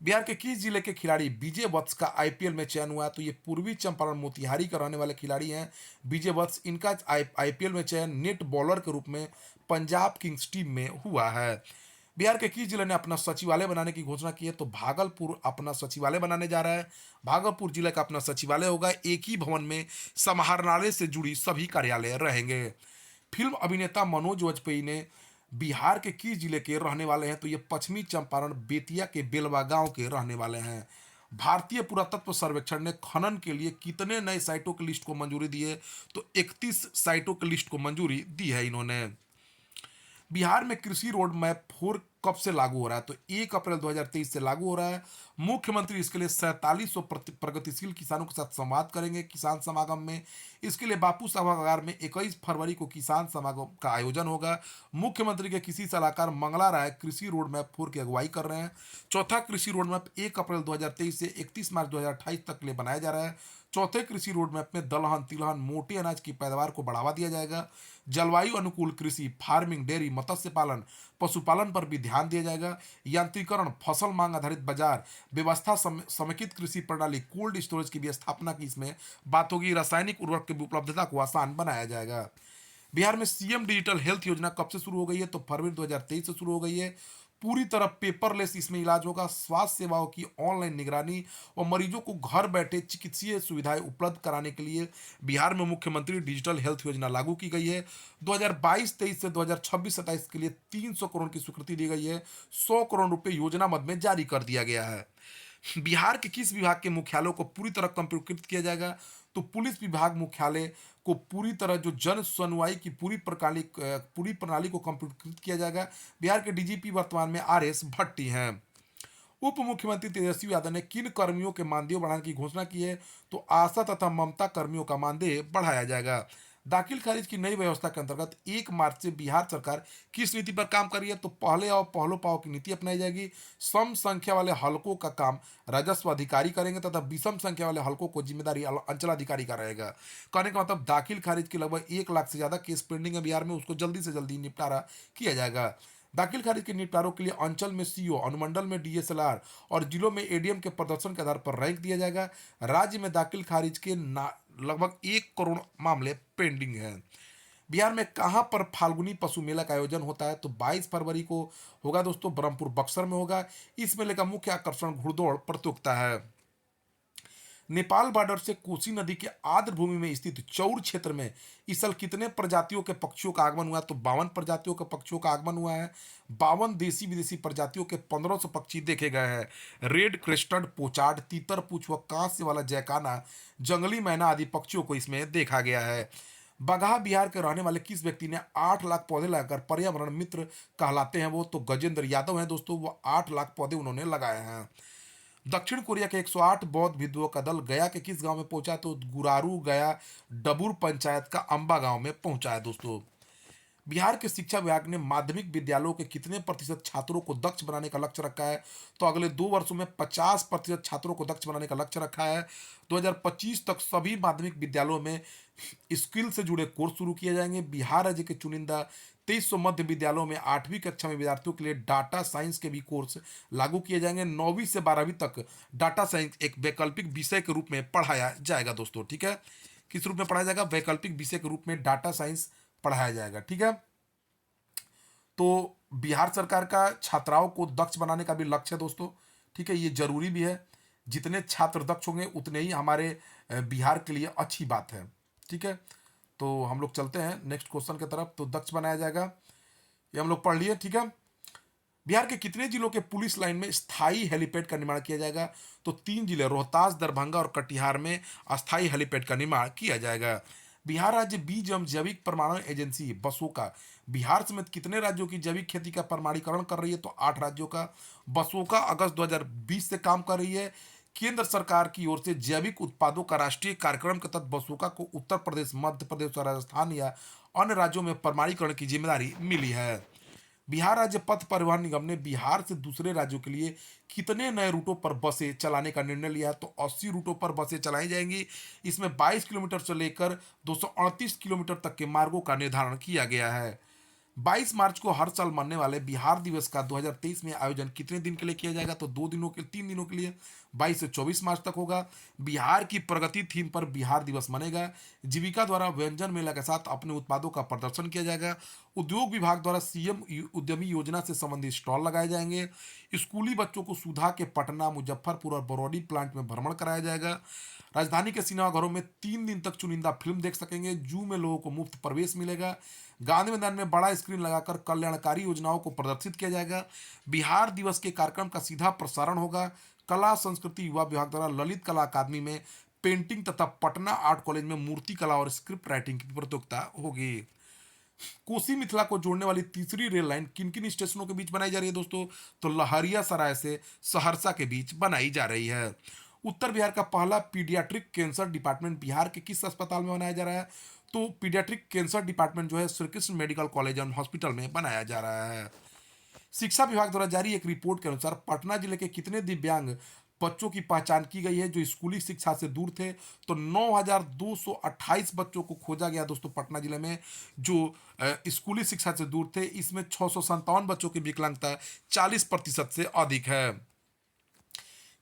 बिहार के किस जिले के खिलाड़ी विजय वत्स का आईपीएल में चयन हुआ है? तो ये पूर्वी चंपारण मोतिहारी का रहने वाले खिलाड़ी हैं विजय वत्स। इनका आईपीएल में चयन नेट बॉलर के रूप में पंजाब किंग्स टीम में हुआ है। बिहार के किस जिले ने अपना सचिवालय बनाने की घोषणा की है? तो भागलपुर अपना सचिवालय बनाने जा रहा है। भागलपुर जिले का अपना सचिवालय होगा। एक ही भवन में समाहरणालय से जुड़ी सभी कार्यालय रहेंगे। फिल्म अभिनेता मनोज वाजपेयी ने बिहार के किस जिले के रहने वाले हैं? तो ये पश्चिमी चंपारण बेतिया के बेलवा गांव के रहने वाले हैं। भारतीय पुरातत्व सर्वेक्षण ने खनन के लिए कितने नए साइटों की लिस्ट को मंजूरी दी है? तो 31 साइटों की लिस्ट को मंजूरी दी है इन्होंने। बिहार में कृषि रोड मैप 4 कब से लागू हो रहा है? तो 1 अप्रैल 2023 से लागू हो रहा है। मुख्यमंत्री इसके लिए 4700 प्रगतिशील किसानों के साथ संवाद करेंगे किसान समागम में। इसके लिए बापू सभागार में 21 फरवरी को किसान समागम का आयोजन होगा। मुख्यमंत्री के किसी सलाहकार मंगला राय कृषि रोड मैप 4 की अगुवाई कर रहे हैं। चौथा कृषि रोड मैप 1 अप्रैल 2023 से 31 मार्च 2028 तक के लिए बनाया जा रहा है। चौथे कृषि रोड मैप में दलहन तिलहन मोटे अनाज की पैदावार को बढ़ावा दिया जाएगा। जलवायु अनुकूल कृषि, फार्मिंग, डेयरी, मत्स्य पालन, पशुपालन पर भी ध्यान दिया जाएगा। यांत्रिकरण, फसल मांग आधारित बाजार व्यवस्था, समेकित कृषि प्रणाली, कोल्ड स्टोरेज की भी स्थापना की इसमें बात होगी। रासायनिक उर्वरक की उपलब्धता को आसान बनाया जाएगा। बिहार में सीएम डिजिटल हेल्थ योजना कब से शुरू हो गई है? तो फरवरी 2023 से शुरू हो गई है। पूरी तरह पेपरलेस इसमें इलाज होगा। स्वास्थ्य सेवाओं की ऑनलाइन निगरानी और मरीजों को घर बैठे चिकित्सीय सुविधाएं उपलब्ध कराने के लिए बिहार में मुख्यमंत्री डिजिटल हेल्थ योजना लागू की गई है। 2022-23 से 2026-27 के लिए 300 करोड़ की स्वीकृति दी गई है। 100 करोड़ रुपए योजना मद में जारी कर दिया गया है। बिहार के किस विभाग के मुख्यालयों को पूरी तरह कंप्यूटरीकृत किया जाएगा? तो पुलिस विभाग मुख्यालय को पूरी तरह जो जन सुनवाई की पूरी प्रणाली को कंप्यूटरीकृत किया जाएगा। बिहार के डीजीपी वर्तमान में आरएस भट्टी हैं। उप मुख्यमंत्री तेजस्वी यादव ने किन कर्मियों के मानदेय बढ़ाने की घोषणा की है? तो आशा तथा ममता कर्मियों का मानदेय बढ़ाया जाएगा। दाखिल खारिज की नई व्यवस्था के अंतर्गत 1 मार्च से बिहार सरकार किस नीति पर काम कर रही है? तो पहले आओ पहलो पाओ की नीति अपनाई जाएगी। सम संख्या वाले हलकों का काम राजस्व अधिकारी करेंगे तथा विषम संख्या वाले हलकों को जिम्मेदारी अंचलाधिकारी का रहेगा। कहने का मतलब दाखिल खारिज के लगभग 1 लाख से ज्यादा केस पेंडिंग है बिहार में, उसको जल्दी से जल्दी निपटारा किया जाएगा। दाखिल खारिज के निपटारों के लिए अंचल में सीओ, अनुमंडल में डीएसएलआर और जिलों में एडीएम के प्रदर्शन के आधार पर रैंक दिया जाएगा। राज्य में दाखिल खारिज के लगभग 1 करोड़ मामले पेंडिंग हैं। बिहार में कहां पर फाल्गुनी पशु मेला का आयोजन होता है? तो 22 फरवरी को होगा दोस्तों, ब्रह्मपुर बक्सर में होगा। इस मेले का मुख्य आकर्षण घुड़दौड़ प्रतियोगिता है। नेपाल बॉर्डर से कोसी नदी के आर्द्र भूमि में स्थित चौर क्षेत्र में इस साल कितने प्रजातियों के पक्षियों का आगमन हुआ? तो 52 प्रजातियों के पक्षियों का आगमन हुआ है। 52 देसी विदेशी प्रजातियों के 1500 पक्षी देखे गए हैं। रेड क्रेस्टेड पोचार्ड, तीतर पूछ व कांस्य वाला जैकाना, जंगली मैना आदि पक्षियों को इसमें देखा गया है। बगहा बिहार के रहने वाले किस व्यक्ति ने 8 लाख पौधे लगाकर पर्यावरण मित्र कहलाते हैं? वो तो गजेंद्र यादव हैं दोस्तों, वो 8 लाख पौधे उन्होंने लगाए हैं। दक्षिण कोरिया के 108 बौद्ध भिक्षुओं का दल गया के किस गांव में पहुंचा? तो गुरारू गया डबूर पंचायत का अंबा गांव में पहुंचा है दोस्तों। बिहार के शिक्षा विभाग ने माध्यमिक विद्यालयों के कितने प्रतिशत छात्रों को दक्ष बनाने का लक्ष्य रखा है? तो अगले 2 वर्षों में 50% छात्रों को दक्ष बनाने का लक्ष्य रखा है। 2025 तक सभी माध्यमिक विद्यालयों में स्किल से जुड़े कोर्स शुरू किए जाएंगे। बिहार राज्य के चुनिंदा 2300 मध्य विद्यालयों में 8वीं कक्षा में विद्यार्थियों के लिए डाटा साइंस के भी कोर्स लागू किए जाएंगे। 9वीं से 12वीं तक डाटा साइंस एक वैकल्पिक विषय के रूप में पढ़ाया जाएगा दोस्तों। ठीक है, किस रूप में पढ़ाया जाएगा? वैकल्पिक विषय के रूप में डाटा साइंस पढ़ाया जाएगा। ठीक है, तो बिहार सरकार का छात्राओं को दक्ष बनाने का भी लक्ष्य है दोस्तों। ठीक है, ये जरूरी भी है। जितने छात्र दक्ष होंगे उतने ही हमारे बिहार के लिए अच्छी बात है। ठीक है, तो हम लोग चलते हैं नेक्स्ट क्वेश्चन की तरफ। तो दक्ष बनाया जाएगा, ये हम लोग पढ़ लिए। ठीक है, बिहार के कितने जिलों के पुलिस लाइन में स्थायी हेलीपैड का निर्माण किया जाएगा? तो 3 जिले रोहतास, दरभंगा और कटिहार में अस्थायी हेलीपैड का निर्माण किया जाएगा। बिहार राज्य बीज एवं जैविक प्रमाणन एजेंसी बसोका बिहार समेत कितने राज्यों की जैविक खेती का प्रमाणीकरण कर रही है? तो 8 राज्यों का। बसोका अगस्त 2020 से काम कर रही है। केंद्र सरकार की ओर से जैविक उत्पादों का राष्ट्रीय कार्यक्रम के तहत बसोका को उत्तर प्रदेश, मध्य प्रदेश और राजस्थान या अन्य राज्यों में प्रमाणीकरण की जिम्मेदारी मिली है। बिहार राज्य पथ परिवहन निगम ने बिहार से दूसरे राज्यों के लिए कितने नए रूटों पर बसें चलाने का निर्णय लिया है? तो 80 रूटों पर बसें चलाई जाएंगी। इसमें 22 किलोमीटर से लेकर 238 किलोमीटर तक के मार्गों का निर्धारण किया गया है। 22 मार्च को हर साल मनने वाले बिहार दिवस का 2023 में आयोजन कितने दिन के लिए किया जाएगा? तो 3 दिनों के लिए 22 से 24 मार्च तक होगा। बिहार की प्रगति थीम पर बिहार दिवस मनेगा। जीविका द्वारा व्यंजन मेला के साथ अपने उत्पादों का प्रदर्शन किया जाएगा। उद्योग विभाग द्वारा सीएम उद्यमी योजना से संबंधित स्टॉल लगाए जाएंगे। स्कूली बच्चों को सुधा के पटना, मुजफ्फरपुर और बरौनी प्लांट में भ्रमण कराया जाएगा। राजधानी के सिनेमाघरों में 3 दिन तक चुनिंदा फिल्म देख सकेंगे। जू में लोगों को मुफ्त प्रवेश मिलेगा। गांधी मैदान में बड़ा स्क्रीन लगाकर कल्याणकारी योजनाओं को प्रदर्शित किया जाएगा। बिहार दिवस के कार्यक्रम का सीधा प्रसारण होगा। कला संस्कृति युवा विभाग द्वारा ललित कला अकादमी में पेंटिंग तथा पटना आर्ट कॉलेज में मूर्ति कला और स्क्रिप्ट राइटिंग की प्रतियोगिता होगी। कोसी मिथिला को जोड़ने वाली तीसरी रेल लाइन किन किन स्टेशनों के बीच बनाई जा रही है दोस्तों? तो लहरिया सराय से सहरसा के बीच बनाई जा रही है। उत्तर बिहार का पहला पीडियाट्रिक कैंसर डिपार्टमेंट बिहार के किस अस्पताल में बनाया जा रहा है? तो पीडियाट्रिक कैंसर डिपार्टमेंट जो है Shri Krishna medical college and hospital में बनाया जा रहा है। शिक्षा विभाग द्वारा जारी एक रिपोर्ट के अनुसार पटना जिले के कितने दिव्यांग बच्चों की पहचान की गई है जो स्कूली शिक्षा से दूर थे? तो 9,228 बच्चों को खोजा गया दोस्तों पटना जिले में जो स्कूली शिक्षा से दूर थे। इसमें 657 बच्चों की विकलांगता 40% से अधिक है।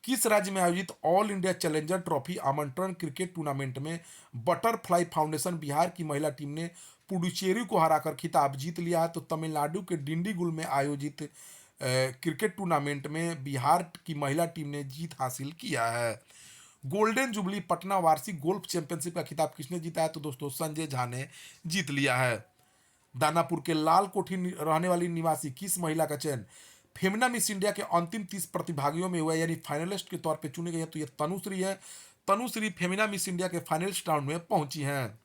किस राज्य में आयोजित ऑल इंडिया चैलेंजर ट्रॉफी आमंत्रण क्रिकेट टूर्नामेंट में बटरफ्लाई फाउंडेशन बिहार की महिला टीम ने पुडुचेरी को हराकर खिताब जीत लिया है? तो तमिलनाडु के डिंडीगुल में आयोजित क्रिकेट टूर्नामेंट में बिहार की महिला टीम ने जीत हासिल किया है। गोल्डन जुबली पटना वार्षिक गोल्फ चैंपियनशिप का खिताब किसने जीता है? तो दोस्तों संजय झा ने जीत लिया है। दानापुर के लाल कोठी रहने वाली निवासी किस महिला का चयन फेमिना मिस इंडिया के अंतिम 30 प्रतिभागियों में हुआ है, यानी फाइनलिस्ट के तौर पे चुनी गई है? तो ये तनुश्री है। तनुश्री फेमिना मिस इंडिया के फाइनलिस्ट राउंड में पहुंची हैं।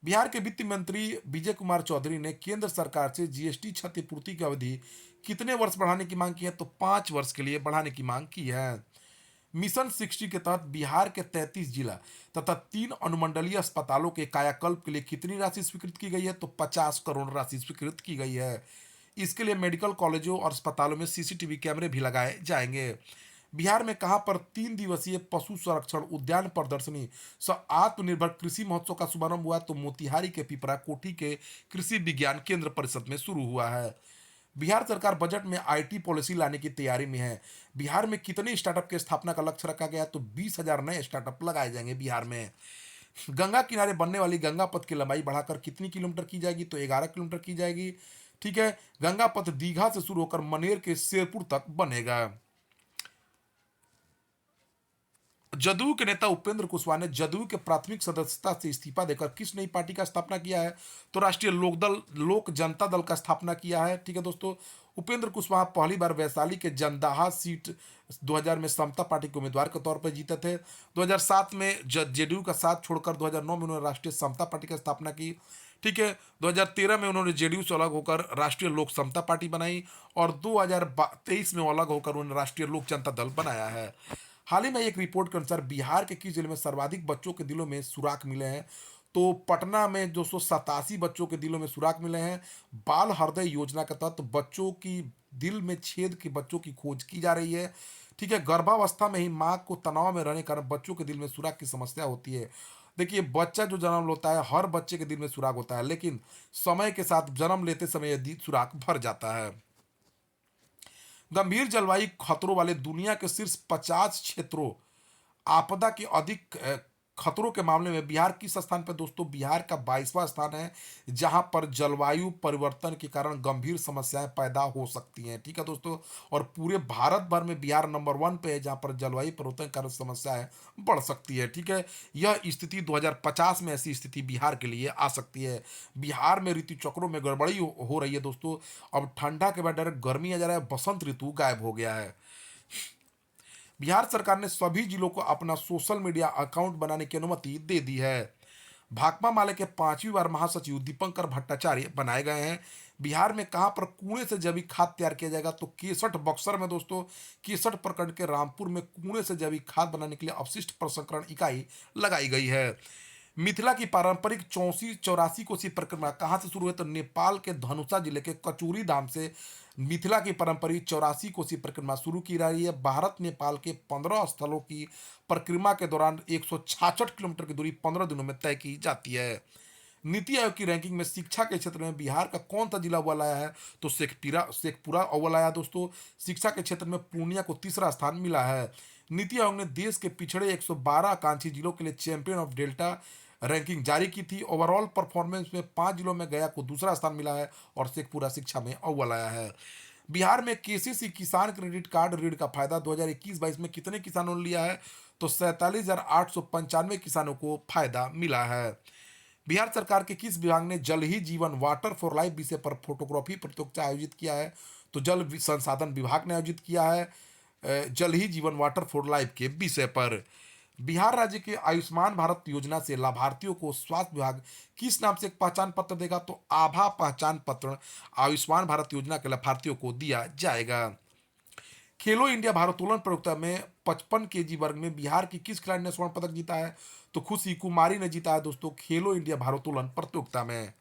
बिहार के वित्त मंत्री विजय कुमार चौधरी ने केंद्र सरकार से जीएसटी क्षतिपूर्ति की अवधि कितने वर्ष बढ़ाने की मांग की है? तो 5 वर्ष के लिए बढ़ाने की मांग की है। मिशन 60 के तहत बिहार के 33 जिला तथा 3 अनुमंडलीय अस्पतालों के कायाकल्प के लिए कितनी राशि स्वीकृत की गई है? तो 50 करोड़ राशि स्वीकृत की गई है। इसके लिए मेडिकल कॉलेजों और अस्पतालों में सीसीटीवी कैमरे भी लगाए जाएंगे। बिहार में कहां पर 3 दिवसीय पशु संरक्षण उद्यान प्रदर्शनी सह आत्मनिर्भर कृषि महोत्सव का शुभारंभ हुआ? तो मोतिहारी के पिपरा कोठी के कृषि विज्ञान केंद्र परिषद में शुरू हुआ है। बिहार सरकार बजट में आईटी पॉलिसी लाने की तैयारी में है। बिहार में कितने स्टार्टअप की स्थापना का लक्ष्य रखा गया? तो 20,000 नए स्टार्टअप लगाए जाएंगे बिहार में। गंगा किनारे बनने वाली गंगा पथ की लंबाई बढ़ाकर कितनी किलोमीटर की जाएगी? तो 11 किलोमीटर की जाएगी। ठीक है। गंगा पथ दीघा से शुरू होकर मनेर के शेरपुर तक बनेगा। जदयू के नेता उपेंद्र कुशवाहा ने जदयू के प्राथमिक सदस्यता से इस्तीफा देकर किस नई पार्टी का स्थापना किया है? तो राष्ट्रीय लोक जनता दल का स्थापना किया है। ठीक है दोस्तों। उपेंद्र कुशवाहा पहली बार वैशाली के जंदाहा सीट 2000 में समता पार्टी के उम्मीदवार के तौर पर जीते थे। 2007 में जेडीयू का साथ छोड़कर 2009 में उन्होंने राष्ट्रीय समता पार्टी की स्थापना की। ठीक है। 2013 में उन्होंने जेडीयू से अलग होकर राष्ट्रीय लोक समता पार्टी बनाई और 2023 में अलग होकर उन्होंने राष्ट्रीय लोक जनता दल बनाया है। हाल ही में एक रिपोर्ट के अनुसार बिहार के किस जिले में सर्वाधिक बच्चों के दिलों में सुराख मिले हैं? तो पटना में 287 बच्चों के दिलों में सुराख मिले हैं। बाल हृदय योजना के तहत बच्चों की दिल में छेद के बच्चों की खोज की जा रही है। ठीक है। गर्भावस्था में ही माँ को तनाव में रहने के कारण बच्चों के दिल में सुराख की समस्या होती है। देखिए बच्चा जो जन्म लेता है हर बच्चे के दिल में सुराख होता है, लेकिन समय के साथ जन्म लेते समय यह सुराख भर जाता है। गंभीर जलवायु खतरों वाले दुनिया के शीर्ष 50 क्षेत्रों आपदा के अधिक खतरों के मामले में बिहार किस स्थान पर? दोस्तों बिहार का 22वां स्थान है जहां पर जलवायु परिवर्तन के कारण गंभीर समस्याएं पैदा हो सकती हैं। ठीक है दोस्तों। और पूरे भारत भर में बिहार नंबर 1 पे है जहां पर जलवायु परिवर्तन के कारण समस्याएं बढ़ सकती है। ठीक है। यह स्थिति 2050 में ऐसी स्थिति बिहार के लिए आ सकती है। बिहार में ऋतु चक्रों में गड़बड़ी हो रही है दोस्तों। अब ठंडा के बाद डायरेक्ट गर्मी आ जा रहा है, बसंत ऋतु गायब हो गया है। बिहार सरकार ने सभी जिलों को अपना सोशल मीडिया अकाउंट बनाने की अनुमति दे दी है। भाकपा माले के 5वीं बार महासचिव दीपंकर भट्टाचार्य बनाए गए हैं। बिहार में कहां पर कुएं से जैविक खाद तैयार किया जाएगा, तो केसठ बक्सर में दोस्तों, केसठ प्रखंड के रामपुर में कुएं से जैविक खाद बनाने के लिए अपशिष्ट प्रसंस्करण इकाई लगाई गई है। मिथिला की पारंपरिक 84 कोसी परिक्रमा कहाँ से शुरू है, तो नेपाल के धनुषा जिले के कचूरी धाम से मिथिला की पारंपरिक 84 कोसी परिक्रमा शुरू की जा रही है। भारत नेपाल के 15 स्थलों की परिक्रमा के दौरान 166 किलोमीटर की दूरी 15 दिनों में तय की जाती है। नीति आयोग की रैंकिंग में शिक्षा के क्षेत्र में बिहार का कौन सा जिला अव्वल आया है, तो शेखपुरा अव्वल आया दोस्तों। शिक्षा के क्षेत्र में पूर्णिया को तीसरा स्थान मिला है। नीति आयोग ने देश के पिछड़े 112 आकांक्षी जिलों के लिए चैंपियन ऑफ डेल्टा रैंकिंग जारी की थी। ओवरऑल परफॉर्मेंस में 5 जिलों में गया को दूसरा स्थान मिला है और शेखपुरा शिक्षा में अव्वल आया है। बिहार में केसीसी किसान क्रेडिट कार्ड ऋण का फायदा 2021-22 में कितने किसानों ने लिया है, तो 47,895 किसानों को फायदा मिला है। बिहार सरकार के किस विभाग ने जल ही जीवन वाटर फॉर लाइफ विषय पर फोटोग्राफी प्रतियोगिता आयोजित किया है, तो जल संसाधन विभाग ने आयोजित किया है जल ही जीवन वाटर फॉर लाइफ के विषय पर। बिहार राज्य के आयुष्मान भारत योजना से लाभार्थियों को स्वास्थ्य विभाग किस नाम से एक पहचान पत्र देगा, तो आभा पहचान पत्र आयुष्मान भारत योजना के लाभार्थियों को दिया जाएगा। खेलो इंडिया भारोत्तोलन प्रतियोगिता में 55 केजी वर्ग में बिहार की किस खिलाड़ी ने स्वर्ण पदक जीता है, तो खुशी कुमारी ने जीता है दोस्तों खेलो इंडिया भारोत्तोलन प्रतियोगिता में।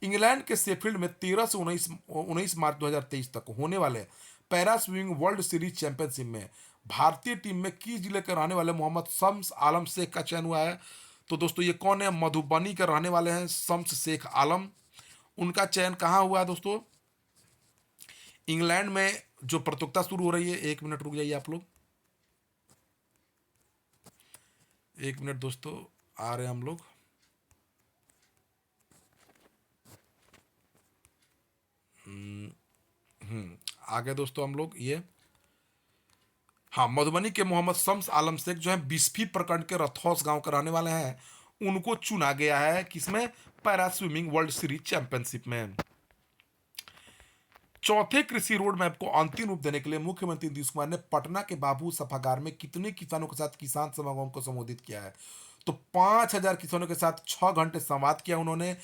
इंग्लैंड के शेफील्ड में 13 से 19 मार्च 2023 तक होने वाले para swimming world series championship में भारतीय टीम में किस जिले के रहने वाले मोहम्मद शम्स आलम शेख का चयन हुआ है, तो दोस्तों ये कौन है, मधुबनी के रहने वाले हैं शम्स शेख आलम। उनका चयन कहाँ हुआ है दोस्तों, इंग्लैंड में जो प्रतियोगिता शुरू हो रही है। 1 मिनट रुक जाइए आप लोग, 1 मिनट दोस्तों, आ रहे हैं हम लोग। आगे दोस्तों हम लोग ये, हाँ, मधुबनी के मोहम्मद शम्स आलम शेख जो है बिस्फी प्रखंड के रथौस गांव के रहने वाले हैं, उनको चुना गया है किसमें, para swimming world series championship में। चौथे कृषि रोड मैप को अंतिम रूप देने के लिए मुख्यमंत्री नीतीश कुमार ने पटना के बाबू सभागार में कितने किसानों के साथ किसान समागम को संबोधित किया है, तो 5,000 किसानों के साथ 6 घंटे संवाद किया उन्होंने।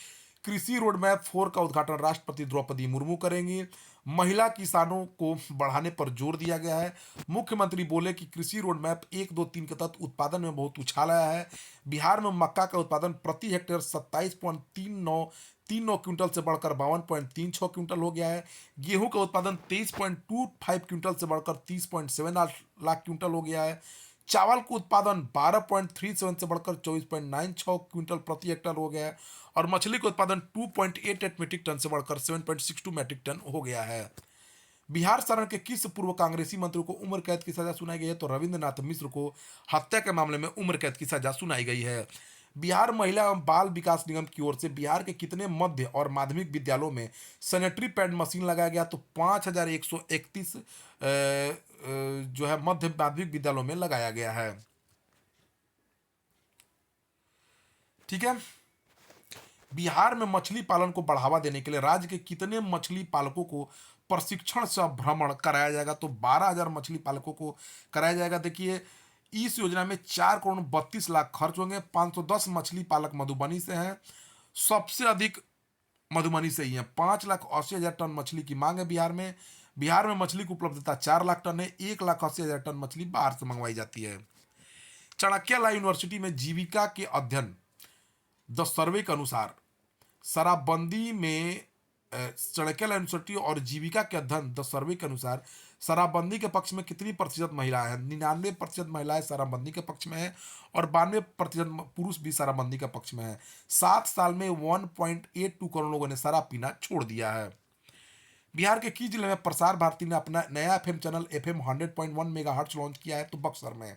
कृषि रोड मैप 4 का उद्घाटन राष्ट्रपति द्रौपदी मुर्मू करेंगी। महिला किसानों को बढ़ाने पर जोर दिया गया है। मुख्यमंत्री बोले कि कृषि रोड मैप 1, 2, 3 के तहत उत्पादन में बहुत उछाल आया है। बिहार में मक्का का उत्पादन प्रति हेक्टेयर 27.39 क्विंटल से बढ़कर 52.36 क्विंटल हो गया है। गेहूं का उत्पादन 23.25 क्विंटल से बढ़कर 30.7 लाख क्विंटल हो गया है। चावल का उत्पादन 12.37 से बढ़कर 24.96 क्विंटल प्रति हेक्टेयर हो गया है और मछली का उत्पादन 2.88 मीट्रिक टन से बढ़कर 7.62 मीट्रिक टन हो गया है। बिहार शरण के किस पूर्व कांग्रेसी मंत्री को उम्र कैद की सजा सुनाई गई है, तो रविंद्रनाथ मिश्र को हत्या के मामले में उम्र कैद की सजा सुनाई गई है। बिहार महिला एवं बाल विकास निगम की ओर से बिहार के कितने मध्य और माध्यमिक विद्यालयों में सैनिटरी पैड मशीन लगाया गया, तो 5,131 जो है मध्य माध्यमिक विद्यालयों में लगाया गया है। ठीक है, बिहार में मछली पालन को बढ़ावा देने के लिए राज्य के कितने मछली पालकों को प्रशिक्षण सह भ्रमण कराया जाएगा, तो 12,000 मछली पालकों को कराया जाएगा। देखिए, इस योजना में 4,32,00,000 खर्च होंगे। 510 मछली पालक मधुबनी से हैं, सबसे अधिक मधुबनी से ही है। 5,80,000 टन मछली की मांग है बिहार में। बिहार में मछली की उपलब्धता 4 लाख टन है। 1,80,000 टन मछली बाहर से मंगवाई जाती है। चाणक्यला यूनिवर्सिटी में जीविका के अध्ययन द सर्वे के अनुसार शराबबंदी में चाणक्यला यूनिवर्सिटी और जीविका के अध्ययन द सर्वे के अनुसार शराबबंदी के पक्ष में कितनी प्रतिशत महिलाएं हैं, 99% महिलाएं शराबबंदी के पक्ष में है और 92% पुरुष भी शराबबंदी के पक्ष में है। 7 साल में 1.82 करोड़ लोगों ने शराब पीना छोड़ दिया है। बिहार के किस जिले में प्रसार भारती ने अपना नया FM channel FM 100.1 megahertz launch किया है, तो बक्सर में।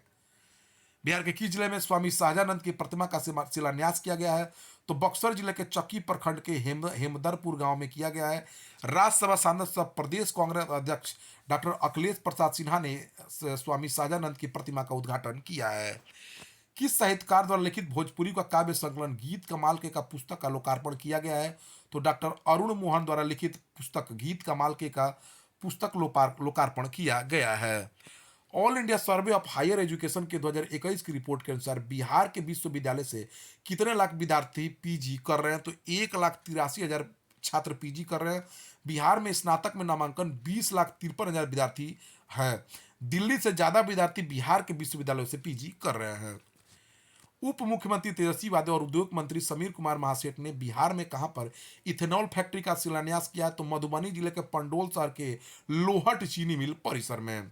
बिहार के किस जिले में स्वामी शाहजानंद की प्रतिमा का शिलान्यास किया गया है, तो बक्सर जिले के चक्की प्रखंड के हेमदरपुर गांव में किया गया है। राज्यसभा सांसद सह प्रदेश कांग्रेस अध्यक्ष डॉक्टर अखिलेश प्रसाद सिन्हा ने स्वामी शाहजानंद की प्रतिमा का उद्घाटन किया है। किस साहित्यकार द्वारा लिखित भोजपुरी का काव्य संकलन गीत कमाल के का पुस्तक का लोकार्पण किया गया है, तो डॉक्टर अरुण मोहन द्वारा लिखित पुस्तक गीत कमाल के का पुस्तक लोकार्पण किया गया है। All India survey of higher education के 2021 की रिपोर्ट के अनुसार बिहार के विश्वविद्यालय से कितने लाख विद्यार्थी पीजी कर रहे हैं, तो 1,83,000 छात्र पीजी कर रहे हैं। बिहार में स्नातक में नामांकन 20,53,000 विद्यार्थी है। दिल्ली से ज्यादा विद्यार्थी बिहार के विश्वविद्यालयों से पीजी कर रहे हैं। उप मुख्यमंत्री तेजस्वी यादव और उद्योग मंत्री समीर कुमार महासेठ ने बिहार में कहां पर इथेनॉल फैक्ट्री का शिलान्यास किया, तो मधुबनी जिले के पंडोल शहर के लोहट चीनी मिल परिसर में।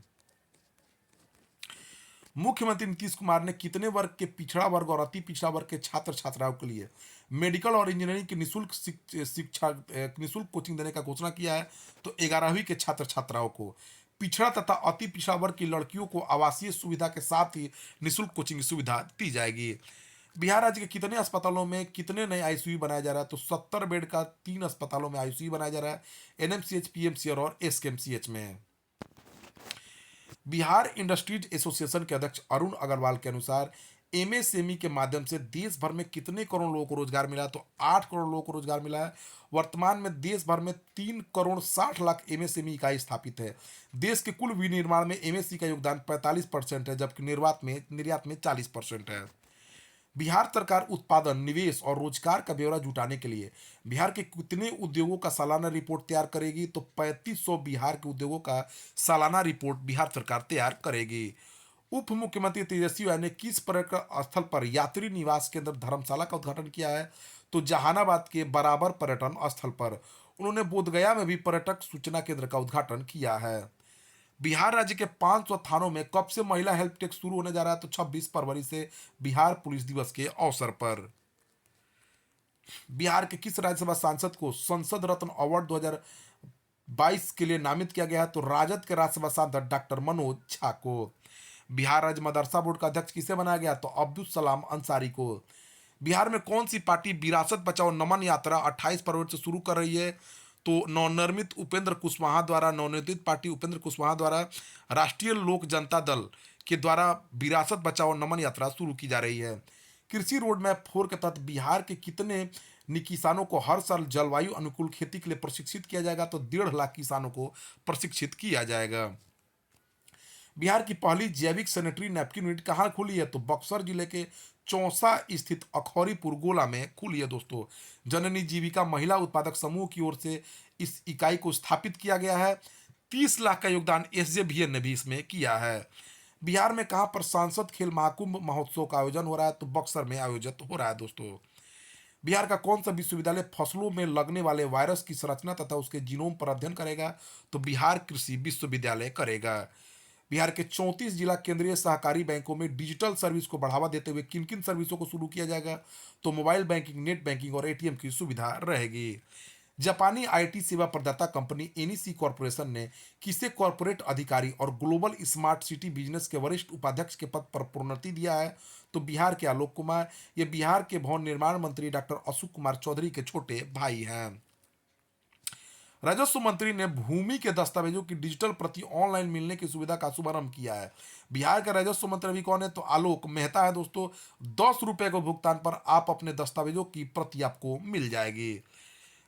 मुख्यमंत्री नीतीश कुमार ने कितने वर्ग के पिछड़ा वर्ग और अति पिछड़ा वर्ग के छात्र छात्राओं के लिए मेडिकल और इंजीनियरिंग की निःशुल्क कोचिंग देने का घोषणा किया है, तो 11वीं के छात्र छात्राओं को। पिछड़ा तथा अति पिछड़ा वर्ग की लड़कियों को आवासीय सुविधा के साथ ही निःशुल्क कोचिंग की सुविधा दी जाएगी। बिहार राज्य के कितने अस्पतालों में कितने नए आईसीयू बनाया जा रहा है, तो 70 बेड का 3 अस्पतालों में आईसीयू बनाया जा रहा है, एनएमसीएच, पीएमसीआर और एसकेएमसीएच में। बिहार इंडस्ट्रीज एसोसिएशन के अध्यक्ष अरुण अग्रवाल के अनुसार एमएसएमई के माध्यम से देश भर में कितने करोड़ लोगों को रोजगार मिला, तो 8 करोड़ लोगों को रोजगार मिला है। वर्तमान में देश भर में 3,60,00,000 एमएसएमई इकाई स्थापित है। देश के कुल विनिर्माण में एमएसएमई का योगदान 45% है, जबकि निर्यात में 40% है। बिहार सरकार उत्पादन, निवेश और रोजगार का ब्यौरा जुटाने के लिए बिहार के कितने उद्योगों का सालाना रिपोर्ट तैयार करेगी, तो 3500 बिहार के उद्योगों का सालाना रिपोर्ट बिहार सरकार तैयार करेगी। उप मुख्यमंत्री तेजस्वी यादव ने किस पर्यटन स्थल पर यात्री निवास केंद्र धर्मशाला का उद्घाटन किया है, तो जहानाबाद के बराबर पर्यटन स्थल पर। उन्होंने बोधगया में भी पर्यटक सूचना केंद्र का उद्घाटन किया है। बिहार राज्य के 500 थानों में कब से महिला हेल्प डेस्क शुरू होने जा रहा है, तो 26 फरवरी से बिहार पुलिस दिवस के अवसर पर। बिहार के किस राज्यसभा सांसद को संसद रत्न अवार्ड 2022 के लिए नामित किया गया है, तो राजद के राज्यसभा सांसद डॉक्टर मनोज झा को। बिहार राज्य मदरसा बोर्ड का अध्यक्ष किसे बनाया गया, तो अब्दुल सलाम अंसारी को। बिहार में कौन सी पार्टी विरासत बचाओ नमन यात्रा 28 फरवरी से शुरू कर रही है, तो नवनिर्मित उपेंद्र कुशवाहा द्वारा नवनिर्मित पार्टी उपेंद्र कुशवाहा द्वारा राष्ट्रीय लोक जनता दल के द्वारा विरासत बचाओ नमन यात्रा शुरू की जा रही है। कृषि रोड मैप 4 के तहत बिहार के कितने किसानों को हर साल जलवायु अनुकूल खेती के लिए प्रशिक्षित किया जाएगा, तो 1.5 लाख किसानों को प्रशिक्षित किया जाएगा। बिहार की पहली जैविक सैनिटरी नैपकिन यूनिट कहाँ खुली है, तो बक्सर जिले के चौसा स्थित अखौरीपुर गोला में खुली है दोस्तों। जननी जीविका महिला उत्पादक समूह की ओर से इस इकाई को स्थापित किया गया है। 30 लाख का योगदान एसजेवीएन ने भी इसमें किया है। बिहार में कहाँ पर सांसद खेल महाकुंभ महोत्सव का आयोजन हो रहा है, तो बक्सर में आयोजित हो रहा है दोस्तों। बिहार का कौन सा विश्वविद्यालय फसलों में लगने वाले वायरस की संरचना तथा उसके जीनोम पर अध्ययन करेगा, तो बिहार कृषि विश्वविद्यालय करेगा। बिहार के 34 जिला केंद्रीय सहकारी बैंकों में डिजिटल सर्विस को बढ़ावा देते हुए किन किन सर्विसों को शुरू किया जाएगा, तो मोबाइल बैंकिंग, नेट बैंकिंग और एटीएम की सुविधा रहेगी। जापानी आईटी सेवा प्रदाता कंपनी एनईसी कॉरपोरेशन ने किसे कॉरपोरेट अधिकारी और ग्लोबल स्मार्ट सिटी बिजनेस के वरिष्ठ उपाध्यक्ष के पद पर प्रोन्नति दिया है, तो बिहार के आलोक कुमार। ये बिहार के भवन निर्माण मंत्री डॉक्टर अशोक कुमार चौधरी के छोटे भाई हैं। राजस्व मंत्री ने भूमि के दस्तावेजों की डिजिटल प्रति ऑनलाइन मिलने की सुविधा का शुभारंभ किया है। बिहार के राजस्व मंत्री अभी कौन है, तो आलोक मेहता है दोस्तों। 10 रुपए के भुगतान पर आप अपने दस्तावेजों की प्रति आपको मिल जाएगी।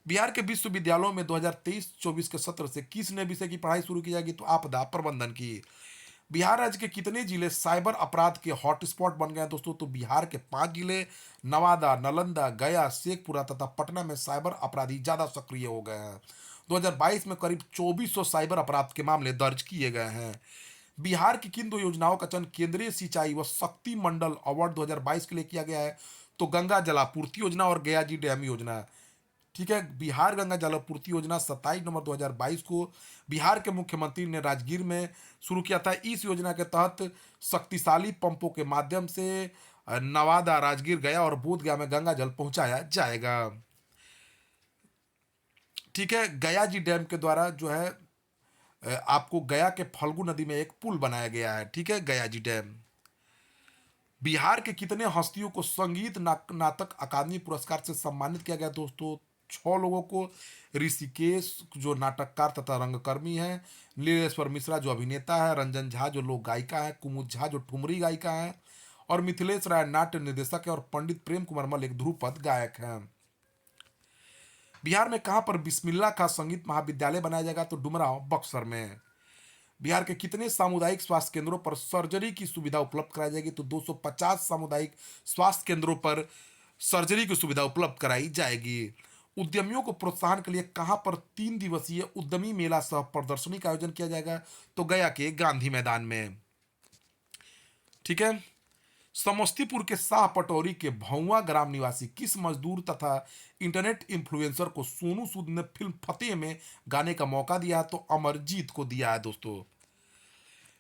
बिहार के विश्वविद्यालयों में 2023-24 के सत्र से किस नए विषय की पढ़ाई शुरू की जाएगी, तो आपदा प्रबंधन की। बिहार राज्य के कितने जिले साइबर अपराध के हॉटस्पॉट बन गए हैं दोस्तों, तो बिहार के 5 जिले नवादा, नालंदा, गया, शेखपुरा तथा पटना में साइबर अपराधी ज्यादा सक्रिय हो गए हैं। 2022 में करीब 2400 साइबर अपराध के मामले दर्ज किए गए हैं। बिहार की किन 2 योजनाओं का चयन केंद्रीय सिंचाई व शक्ति मंडल अवार्ड 2022 के लिए किया गया है, तो गंगा जलापूर्ति योजना और गया जी डैम योजना। ठीक है, बिहार गंगा जलापूर्ति योजना 27 नवंबर 2022 को बिहार के मुख्यमंत्री ने राजगीर में शुरू किया था। इस योजना के तहत शक्तिशाली पंपों के माध्यम से नवादा, राजगीर, गया और बोधगया में गंगा जल पहुंचाया जाएगा। ठीक है, गया जी डैम के द्वारा जो है आपको गया के फल्गु नदी में एक पुल बनाया गया है। ठीक है, गया जी डैम। बिहार के कितने हस्तियों को संगीत नाटक अकादमी पुरस्कार से सम्मानित किया गया दोस्तों, 6 लोगों को। ऋषिकेश जो नाटककार तथा रंगकर्मी है, नीलेश्वर मिश्रा जो अभिनेता है, रंजन झा जो लोक गायिका है, कुमुद झा जो ठुमरी गायिका है, और मिथिलेश राय नाट्य निर्देशक है, और पंडित प्रेम कुमार मल एक ध्रुपद गायक हैं। बिहार में कहां पर बिस्मिल्ला खां संगीत महाविद्यालय बनाया जाएगा, तो डुमरांव, बक्सर में। बिहार के कितने सामुदायिक स्वास्थ्य केंद्रों पर सर्जरी की सुविधा उपलब्ध कराई जाएगी? तो 250 सामुदायिक स्वास्थ्य केंद्रों पर सर्जरी की सुविधा उपलब्ध कराई जाएगी। उद्यमियों को प्रोत्साहन के लिए कहां पर 3 दिवसीय उद्यमी मेला सह प्रदर्शनी का आयोजन किया जाएगा? तो गया के गांधी मैदान में। ठीक है। समस्तीपुर के शाह पटौरी के भौवा ग्राम निवासी किस मजदूर तथा इंटरनेट इन्फ्लुएंसर को सोनू सूद ने फिल्म फतेह में गाने का मौका दिया है? तो अमरजीत को दिया है दोस्तों।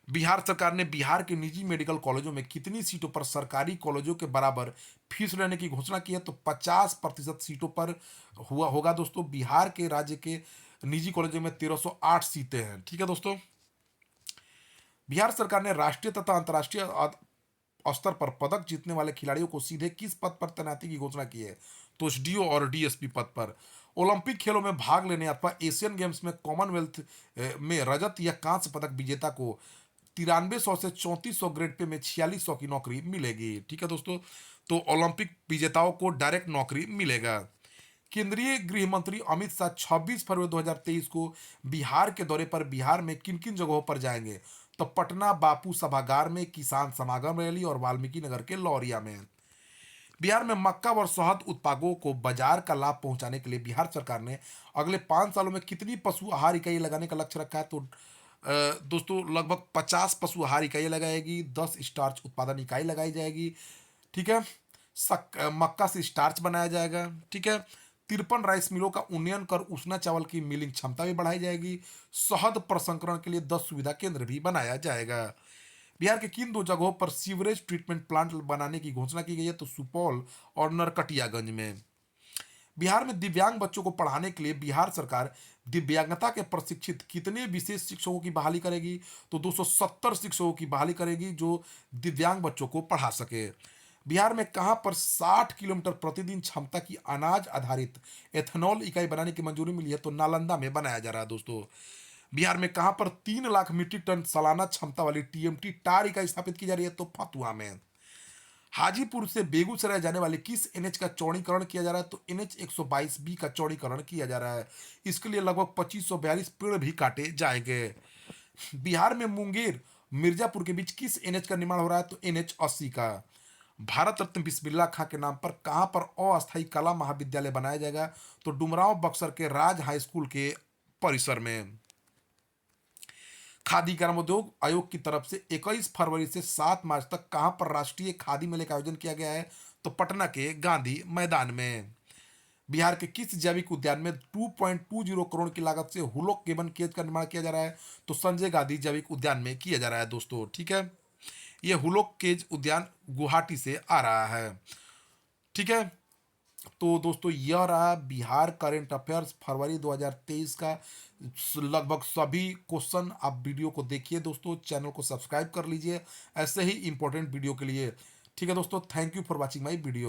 बिहार सरकार ने बिहार के निजी मेडिकल कॉलेजों में कितनी सीटों पर सरकारी कॉलेजों के बराबर फीस लेने की घोषणा की है? तो 50% सीटों पर हुआ होगा दोस्तों। बिहार के राज्य के निजी कॉलेजों में 1308 सीटें हैं। ठीक है दोस्तों। बिहार सरकार ने राष्ट्रीय तथा अंतर्राष्ट्रीय स्तर पर पदक जीतने वाले खिलाड़ियों को सीधे किस पद पर तैनाती की घोषणा की है? तो एसडीओ और डीएसपी पद पर। ओलंपिक खेलों में भाग लेने अथवा एशियन गेम्स में कॉमनवेल्थ में रजत या कांस्य पदक विजेता को 9300 से 3400 ग्रेड पे में 4600 की नौकरी मिलेगी। ठीक है दोस्तों। तो ओलंपिक विजेताओं को डायरेक्ट नौकरी मिलेगा। केंद्रीय गृह मंत्री अमित शाह 26 फरवरी 2023 को बिहार के दौरे पर बिहार में किन किन जगहों पर जाएंगे? तो पटना बापू सभागार में, किसान समागम रैली और वाल्मीकि नगर के लौरिया में। बिहार में मक्का और शहद उत्पादकों को बाजार का लाभ पहुंचाने के लिए बिहार सरकार ने अगले 5 सालों में कितनी पशु आहार इकाई लगाने का लक्ष्य रखा है? तो दोस्तों लगभग 50 पशु आहार इकाई लगाएगी, 10 स्टार्च उत्पादन इकाई लगाई जाएगी। ठीक है। मक्का से स्टार्च बनाया जाएगा। ठीक है। 53 राइस मिलों का उन्नयन कर उसना चावल की मिलिंग क्षमता भी बढ़ाई जाएगी। शहद प्रसंस्करण के लिए 10 सुविधा केंद्र भी बनाया जाएगा। बिहार के किन 2 जगहों पर सीवरेज ट्रीटमेंट प्लांट बनाने की घोषणा की गई है? तो सुपौल और नरकटियागंज में। बिहार में दिव्यांग बच्चों को पढ़ाने के लिए बिहार सरकार दिव्यांगता के प्रशिक्षित कितने विशेष शिक्षकों की बहाली करेगी? तो 270 शिक्षकों की बहाली करेगी जो दिव्यांग बच्चों को पढ़ा सके। बिहार में कहां पर 60 किलोमीटर प्रतिदिन क्षमता की अनाज आधारित एथेनॉल इकाई बनाने की मंजूरी मिली है? तो नालंदा में बनाया जा रहा है दोस्तों। बिहार में कहां पर 3 लाख मीट्रिक टन सालाना क्षमता वाली टीएमटी टार इकाई स्थापित की जा रही है? तो फतुहा में। हाजीपुर से बेगूसराय जाने वाले किस एनएच का चौड़ीकरण किया जा रहा है? तो एनएच 122 बी का चौड़ीकरण किया जा रहा है। इसके लिए लगभग 2542 पेड़ भी काटे जाएंगे। बिहार में मुंगेर मिर्जापुर के बीच किस एनएच का निर्माण हो रहा है? तो एनएच 80 का। भारत रत्न बिस्मिल्लाह खां के नाम पर कहां पर अस्थायी कला महाविद्यालय बनाया जाएगा? तो डुमरांव बक्सर के राज हाई स्कूल के परिसर में। खादी ग्रामोद्योग आयोग की तरफ से 21 फरवरी से 7 मार्च तक कहां पर राष्ट्रीय खादी मेले का आयोजन किया गया है? तो पटना के गांधी मैदान में। बिहार के किस जैविक उद्यान में 2.20 करोड़ की लागत से हुलॉक केबन केज का निर्माण किया जा रहा है? तो संजय गांधी जैविक उद्यान में किया जा रहा है दोस्तों। ठीक है। ये हुलॉक केज उद्यान गुवाहाटी से आ रहा है। ठीक है। तो दोस्तों यह रहा बिहार करंट अफेयर्स फरवरी 2023 का। लगभग सभी क्वेश्चन आप वीडियो को देखिए दोस्तों, चैनल को सब्सक्राइब कर लीजिए ऐसे ही इंपॉर्टेंट वीडियो के लिए। ठीक है दोस्तों, thank you for watching my video.